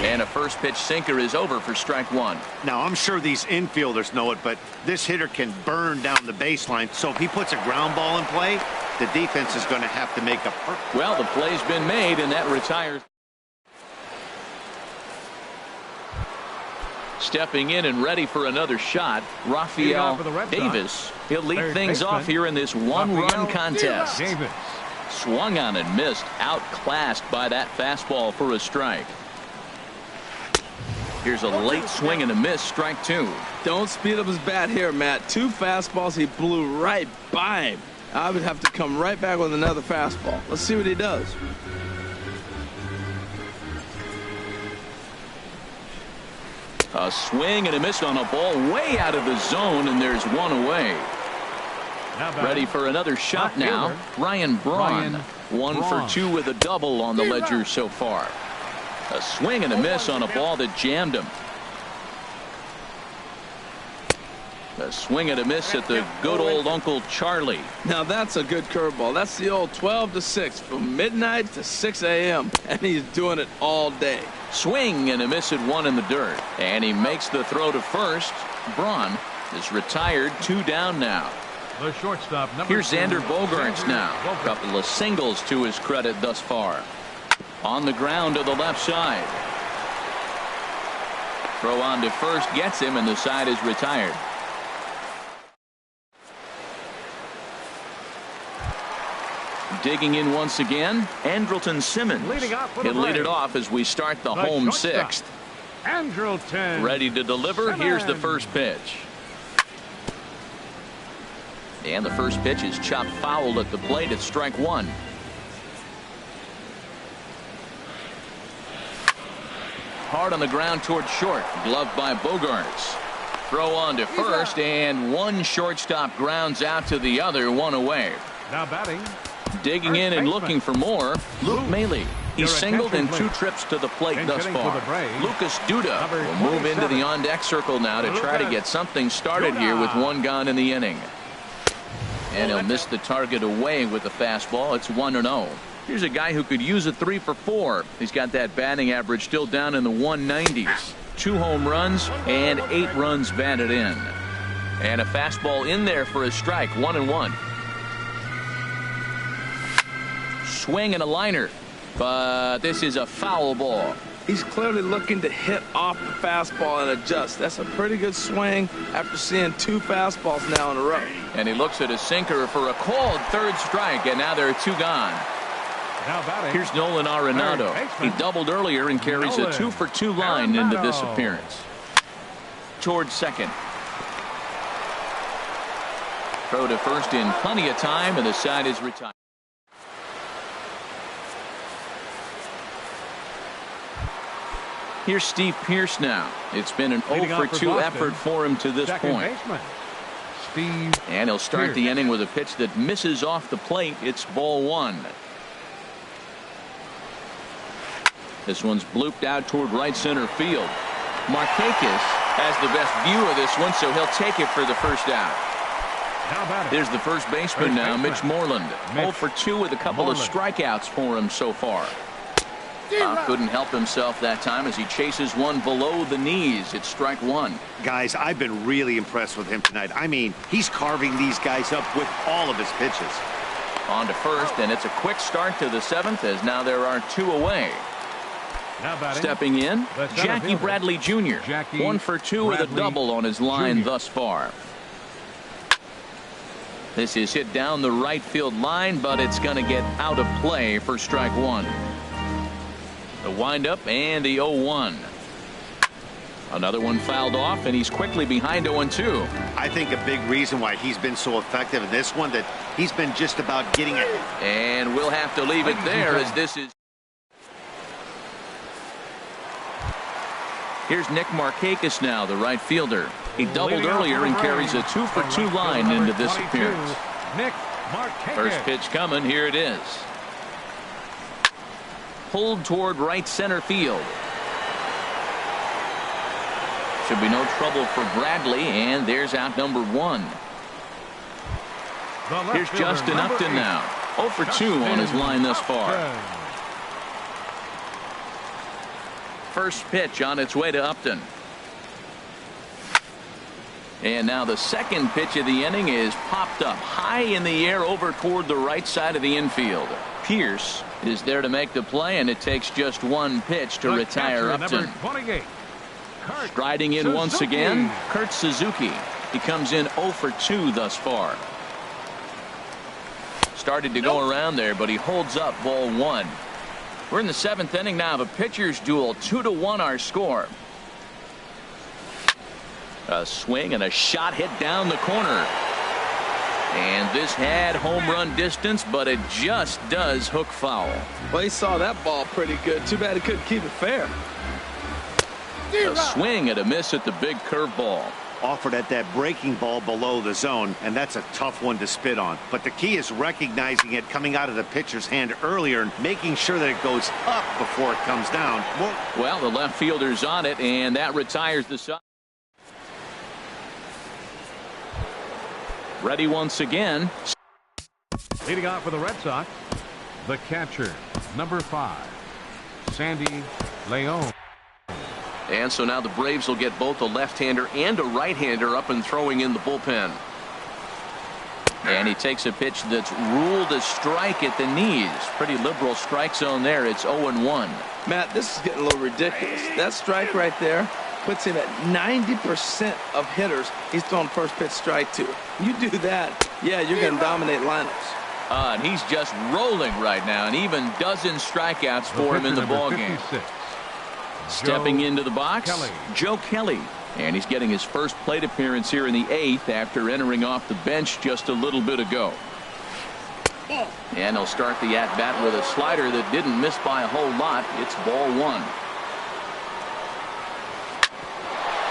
And a first pitch sinker is over for strike 1. Now, I'm sure these infielders know it, but this hitter can burn down the baseline. So if he puts a ground ball in play, the defense is going to have to make a... Well, the play's been made, and that retires. Stepping in and ready for another shot, Rafael Davis. He'll lead things off here in this one-run contest. Davis. Swung on and missed, outclassed by that fastball for a strike. Here's a late swing and a miss, strike 2. Don't speed up his bat here, Matt. 2 fastballs, he blew right by him. I would have to come right back with another fastball. Let's see what he does. A swing and a miss on a ball way out of the zone, and there's one away. Ready for another shot now, Ryan Braun. 1 for 2 with a double on the ledger so far. A swing and a miss on a ball that jammed him. A swing and a miss at the good old Uncle Charlie. Now that's a good curveball. That's the old 12 to 6 from midnight to 6 a.m. and he's doing it all day. Swing and a miss at 1 in the dirt, and he makes the throw to first. Braun is retired, 2 down now. The shortstop. Here's Xander Bogaerts now. A couple of singles to his credit thus far. On the ground to the left side. Throw on to first gets him, and the side is retired. Digging in once again, Andrelton Simmons. He'll lead it off as we start the home 6th. Andrelton. Ready to deliver. Here's the first pitch. And the first pitch is chopped foul at the plate at strike 1. Hard on the ground toward short. Gloved by Bogaerts. Throw on to first, and one shortstop grounds out to the other, 1 away. Now batting. Digging in and looking for more, Luke Maile. He's singled in 2 trips to the plate thus far. Lucas Duda will move into the on-deck circle now to try to get something started here with 1 gone in the inning. And he'll miss the target away with the fastball. It's 1-0. Here's a guy who could use a 3 for 4. He's got that batting average still down in the 190s. 2 home runs and 8 runs batted in. And a fastball in there for a strike. 1-1. Swing and a liner. But this is a foul ball. He's clearly looking to hit off the fastball and adjust. That's a pretty good swing after seeing 2 fastballs now in a row. And he looks at a sinker for a called 3rd strike, and now there are 2 gone. Now batting. Here's Nolan Arenado. He doubled earlier and carries a 2 for 2 line into this appearance. Towards second. Throw to first in plenty of time, and the side is retired. Here's Steve Pearce now. It's been an 0 for 2 effort for him to this point. And he'll start the inning with a pitch that misses off the plate. It's ball 1. This one's blooped out toward right center field. Markakis has the best view of this one, so he'll take it for the first out. Here's the first baseman now, Mitch Moreland. 0 for 2 with a couple of strikeouts for him so far. Couldn't help himself that time as he chases one below the knees. It's strike 1. Guys, I've been really impressed with him tonight. I mean, he's carving these guys up with all of his pitches. On to first, and it's a quick start to the 7th as now there are 2 away. Stepping in, Jackie Bradley Jr. 1 for 2 with a double on his line thus far. This is hit down the right field line, but it's going to get out of play for strike 1. The windup and the 0-1. Another one fouled off, and he's quickly behind 0-2. I think a big reason why he's been so effective in this one that he's been just about getting it. And we'll have to leave it there as this is. Here's Nick Markakis now, the right fielder. He doubled earlier and carries a 2 for 2 line into this appearance. First pitch coming. Here it is. Pulled toward right center field. Should be no trouble for Bradley, and there's out number 1. Here's Justin Upton now. 0 for 2 on his line thus far. First pitch on its way to Upton. And now the second pitch of the inning is popped up high in the air over toward the right side of the infield. Pierce is there to make the play, and it takes just 1 pitch to retire Upton. Striding in once again, Kurt Suzuki. He comes in 0 for 2 thus far. Started to go around there, but he holds up ball 1. We're in the 7th inning now of a pitcher's duel. 2-1 our score. A swing and a shot hit down the corner. And this had home run distance, but it just does hook foul. Well, he saw that ball pretty good. Too bad he couldn't keep it fair. A swing and a miss at the big curveball. Offered at that breaking ball below the zone, and that's a tough one to spit on. But the key is recognizing it coming out of the pitcher's hand earlier and making sure that it goes up before it comes down. Well, the left fielder's on it, and that retires the side. Ready once again. Leading off for the Red Sox, the catcher, number 5, Sandy León. And so now the Braves will get both a left-hander and a right-hander up and throwing in the bullpen. And he takes a pitch that's ruled a strike at the knees. Pretty liberal strike zone there. It's 0-1. Matt, this is getting a little ridiculous. That strike right there puts him at 90% of hitters he's thrown first pitch strike to. You do that, yeah, you're going to dominate lineups. And he's just rolling right now, and even dozen strikeouts for him in the ballgame. Stepping into the box, Joe Kelly. And he's getting his first plate appearance here in the 8th after entering off the bench just a little bit ago. And he'll start the at-bat with a slider that didn't miss by a whole lot. It's ball 1.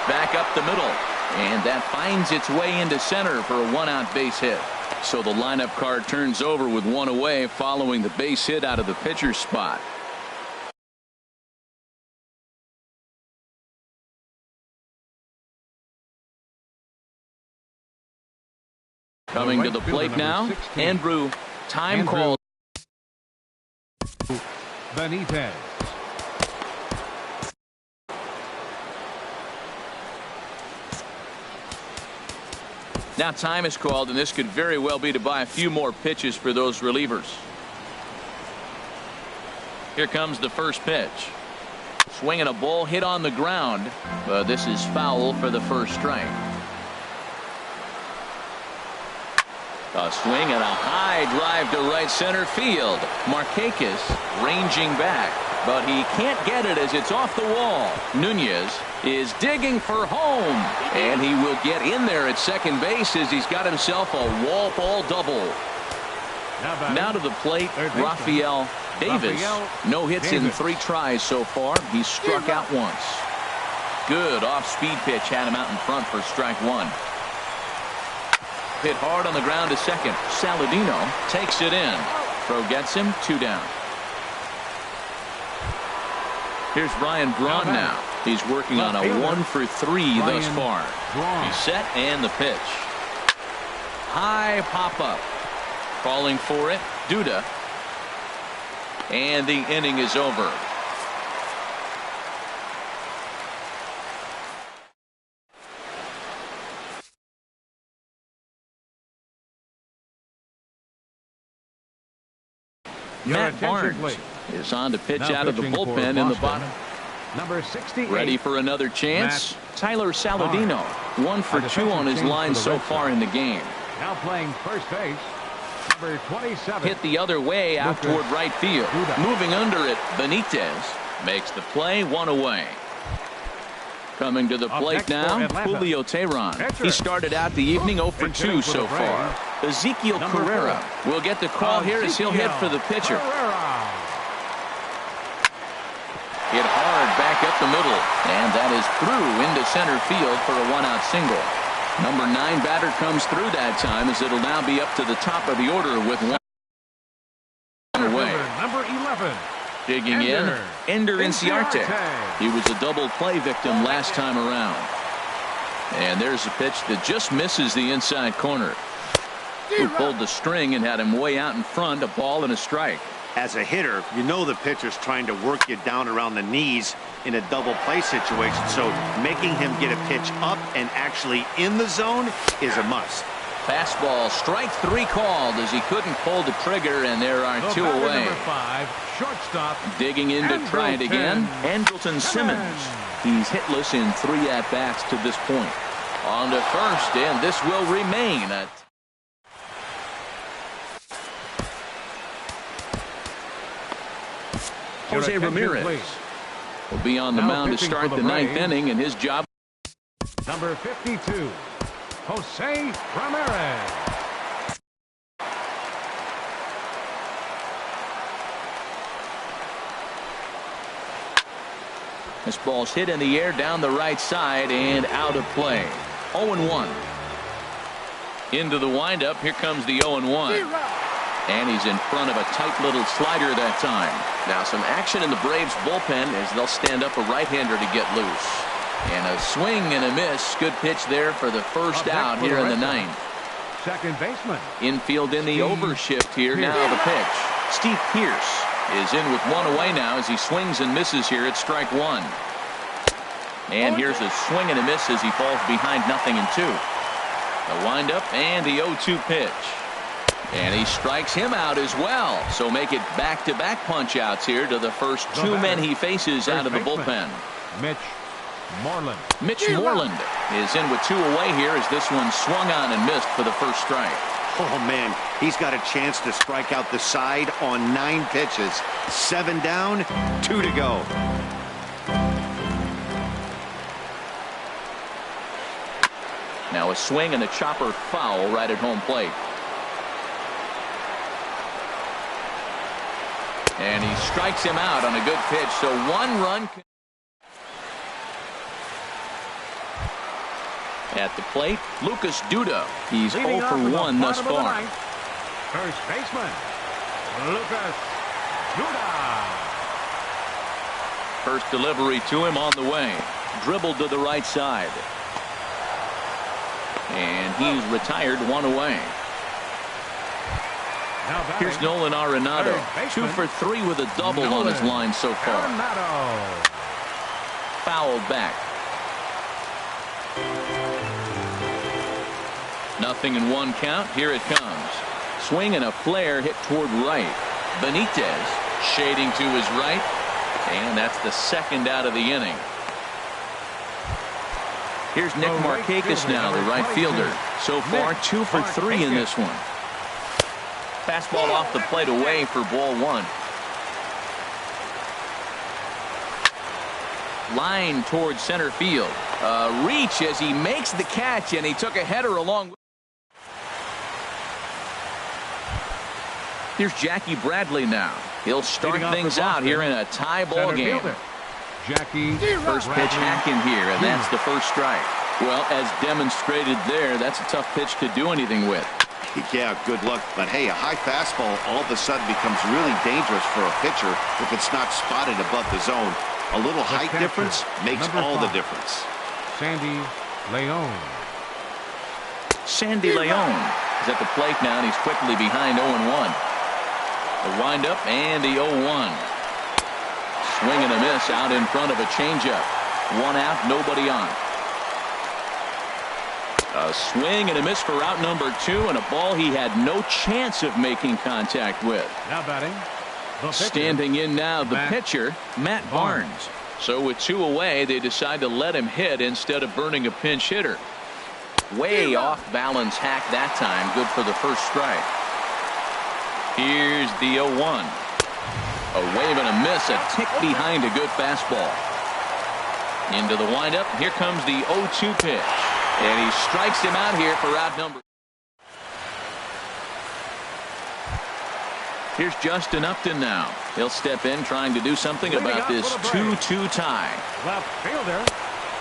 Back up the middle. And that finds its way into center for a 1-out base hit. So the lineup card turns over with 1 away following the base hit out of the pitcher's spot. Coming to the plate now, Andrew. Time call. Benitez. Now time is called, and this could very well be to buy a few more pitches for those relievers. Here comes the first pitch. Swinging a ball hit on the ground. This is foul for the first strike. A swing and a high drive to right center field. Markakis ranging back, but he can't get it as it's off the wall. Nunez is digging for home, and he will get in there at second base as he's got himself a wall ball double. Now to the plate, Rafael Davis. No hits in 3 tries so far. He's struck out once. Good off-speed pitch had him out in front for strike 1. Hit hard on the ground to second. Saladino takes it in. Throw gets him 2 down. Here's Ryan Braun now. He's working on a 1 for 3 thus far. He's set and the pitch. High pop up. Calling for it, Duda. And the inning is over. Matt Barnes is on to pitch out of the bullpen in the bottom. Number 68. Ready for another chance. Tyler Saladino, 1 for 2 on his line so far in the game. Now playing first base. Number 27. Hit the other way out toward right field. Moving under it, Benitez makes the play, 1 away. Coming to the plate now, Julio Teheran. He started out the evening 0 for 2 so far. Ezekiel Carrera will get the call here as he'll head for the pitcher. Hit hard back up the middle, and that is through into center field for a 1-out single. Number 9 batter comes through that time as it'll now be up to the top of the order with 1 away. Number 11. Digging in, Ender Inciarte. He was a double play victim last time around. And there's a pitch that just misses the inside corner. Who pulled the string and had him way out in front, a ball and a strike. As a hitter, you know the pitcher's trying to work you down around the knees in a double play situation, so making him get a pitch up and actually in the zone is a must. Fastball, strike 3 called as he couldn't pull the trigger, and there are 2 away. Number 5, shortstop. Digging in to try it again, Andrelton Simmons. He's hitless in 3 at-bats to this point. On to first, and this will remain a Jose Ramirez will be on the mound to start the 9th inning, and his job. Number 52, Jose Ramirez. This ball's hit in the air down the right side and out of play. 0-1. Into the windup. Here comes the 0-1. And he's in front of a tight little slider that time. Now some action in the Braves bullpen as they'll stand up a right-hander to get loose. And a swing and a miss. Good pitch there for the first out here in the 9th. Second baseman. Infield in the overshift here. Now the pitch. Steve Pearce is in with 1 away now as he swings and misses here at strike 1. And here's a swing and a miss as he falls behind 0-2. The windup and the 0-2 pitch. And he strikes him out as well. So make it back-to-back punch-outs here to the first 2 men he faces out of the bullpen. Mitch Moreland. Mitch Moreland is in with 2 away here as this one swung on and missed for the first strike. Oh, man, he's got a chance to strike out the side on 9 pitches. 7 down, 2 to go. Now a swing and a chopper foul right at home plate. And he strikes him out on a good pitch. So 1 run. At the plate, Lucas Duda. He's 0 for 1 thus far. First baseman, Lucas Duda. First delivery to him on the way. Dribbled to the right side. And he's retired 1 away. Here's Nolan Arenado, 2 for 3 with a double on his line so far. Fouled back. 0-1 count. Here it comes. Swing and a flare hit toward right. Benitez shading to his right, and that's the second out of the inning. Here's Nick Markakis now, the right fielder. So far, 2 for 3 in this one. Fastball off the plate away for ball 1. Line towards center field. Reach as he makes the catch, and he took a header along. Here's Jackie Bradley now. He'll start things out here in a tie ball game. First pitch hack in here, and that's the first strike. Well, as demonstrated there, that's a tough pitch to do anything with. Yeah, good luck. But hey, a high fastball all of a sudden becomes really dangerous for a pitcher if it's not spotted above the zone. A little height difference makes all the difference. Sandy Leon. Sandy Leon is at the plate now, and he's quickly behind 0-1. The windup and the 0-1. Swing and a miss out in front of a changeup. 1 out, nobody on. A swing and a miss for out number 2, and a ball he had no chance of making contact with. Now batting. Standing in now, the pitcher, Matt Barnes. So with 2 away, they decide to let him hit instead of burning a pinch hitter. Way off balance hack that time. Good for the first strike. Here's the 0-1. A wave and a miss, a tick behind a good fastball. Into the windup. Here comes the 0-2 pitch. And he strikes him out here for out number. Here's Justin Upton now. He'll step in trying to do something about this 2-2 tie. Left fielder.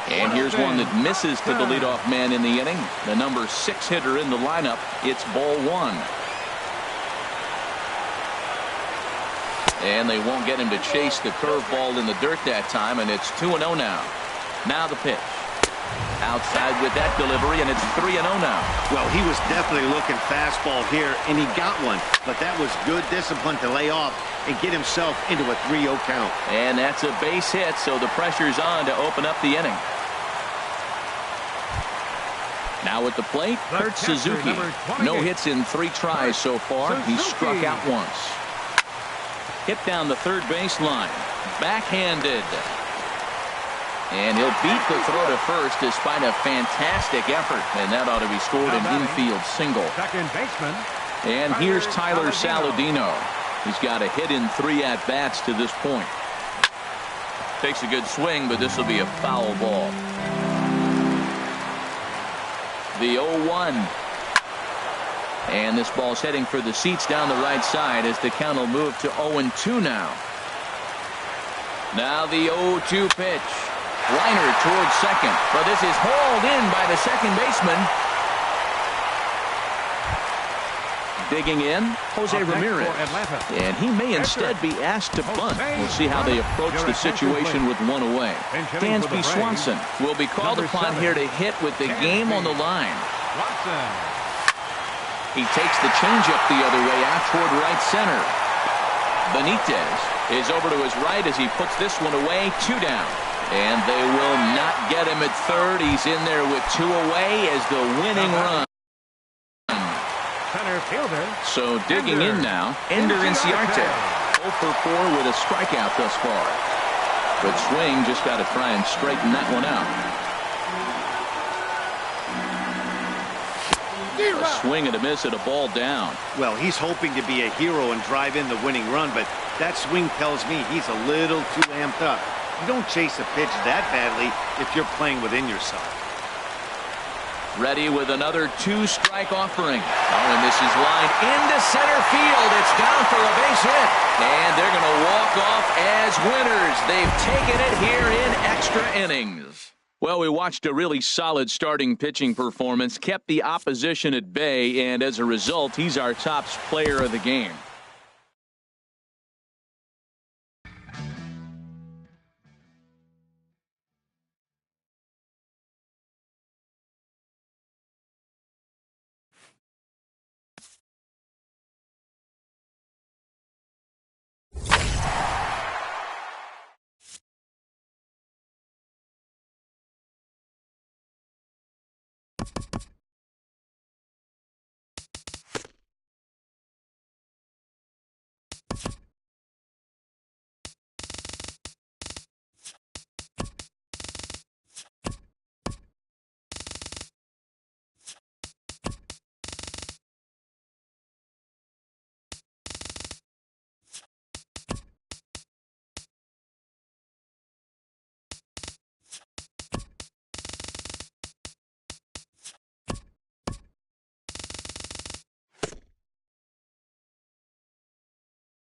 And here's one that misses to the leadoff man in the inning. The number 6 hitter in the lineup. It's ball 1. And they won't get him to chase the curveball in the dirt that time, and it's 2-0 now. Now the pitch. Outside with that delivery, and it's 3-0 now. Well, he was definitely looking fastball here, and he got one. But that was good discipline to lay off and get himself into a 3-0 count. And that's a base hit, so the pressure's on to open up the inning. Now at the plate, Kurt Suzuki. No hits in 3 tries so far. He's struck out once. Hit down the third baseline. Backhanded. And he'll beat the throw to first despite a fantastic effort. And that ought to be scored an infield single. Second baseman. And here's Tyler Saladino. He's got a hit in 3 at-bats to this point. Takes a good swing, but this will be a foul ball. The 0-1. And this ball's heading for the seats down the right side as the count will move to 0-2 now. Now the 0-2 pitch. Liner towards second, but this is hauled in by the second baseman. Digging in, Jose Ramirez. And he may instead be asked to bunt. We'll see how they approach the situation with 1 away. Dansby Swanson will be called upon here to hit with the game on the line. He takes the changeup the other way out toward right center. Benitez is over to his right as he puts this one away. 2 down. And they will not get him at third. He's in there with 2 away as the winning run. Center fielder. So digging in now, Ender Inciarte. 0 for 4 with a strikeout thus far. But swing, just got to try and straighten that one out. A swing and a miss at a ball down. Well, he's hoping to be a hero and drive in the winning run, but that swing tells me he's a little too amped up. You don't chase a pitch that badly if you're playing within yourself. Ready with another 2-strike offering. Oh, and this is lined into center field. It's down for a base hit. And they're going to walk off as winners. They've taken it here in extra innings. Well, we watched a really solid starting pitching performance, kept the opposition at bay, and as a result, he's our top player of the game.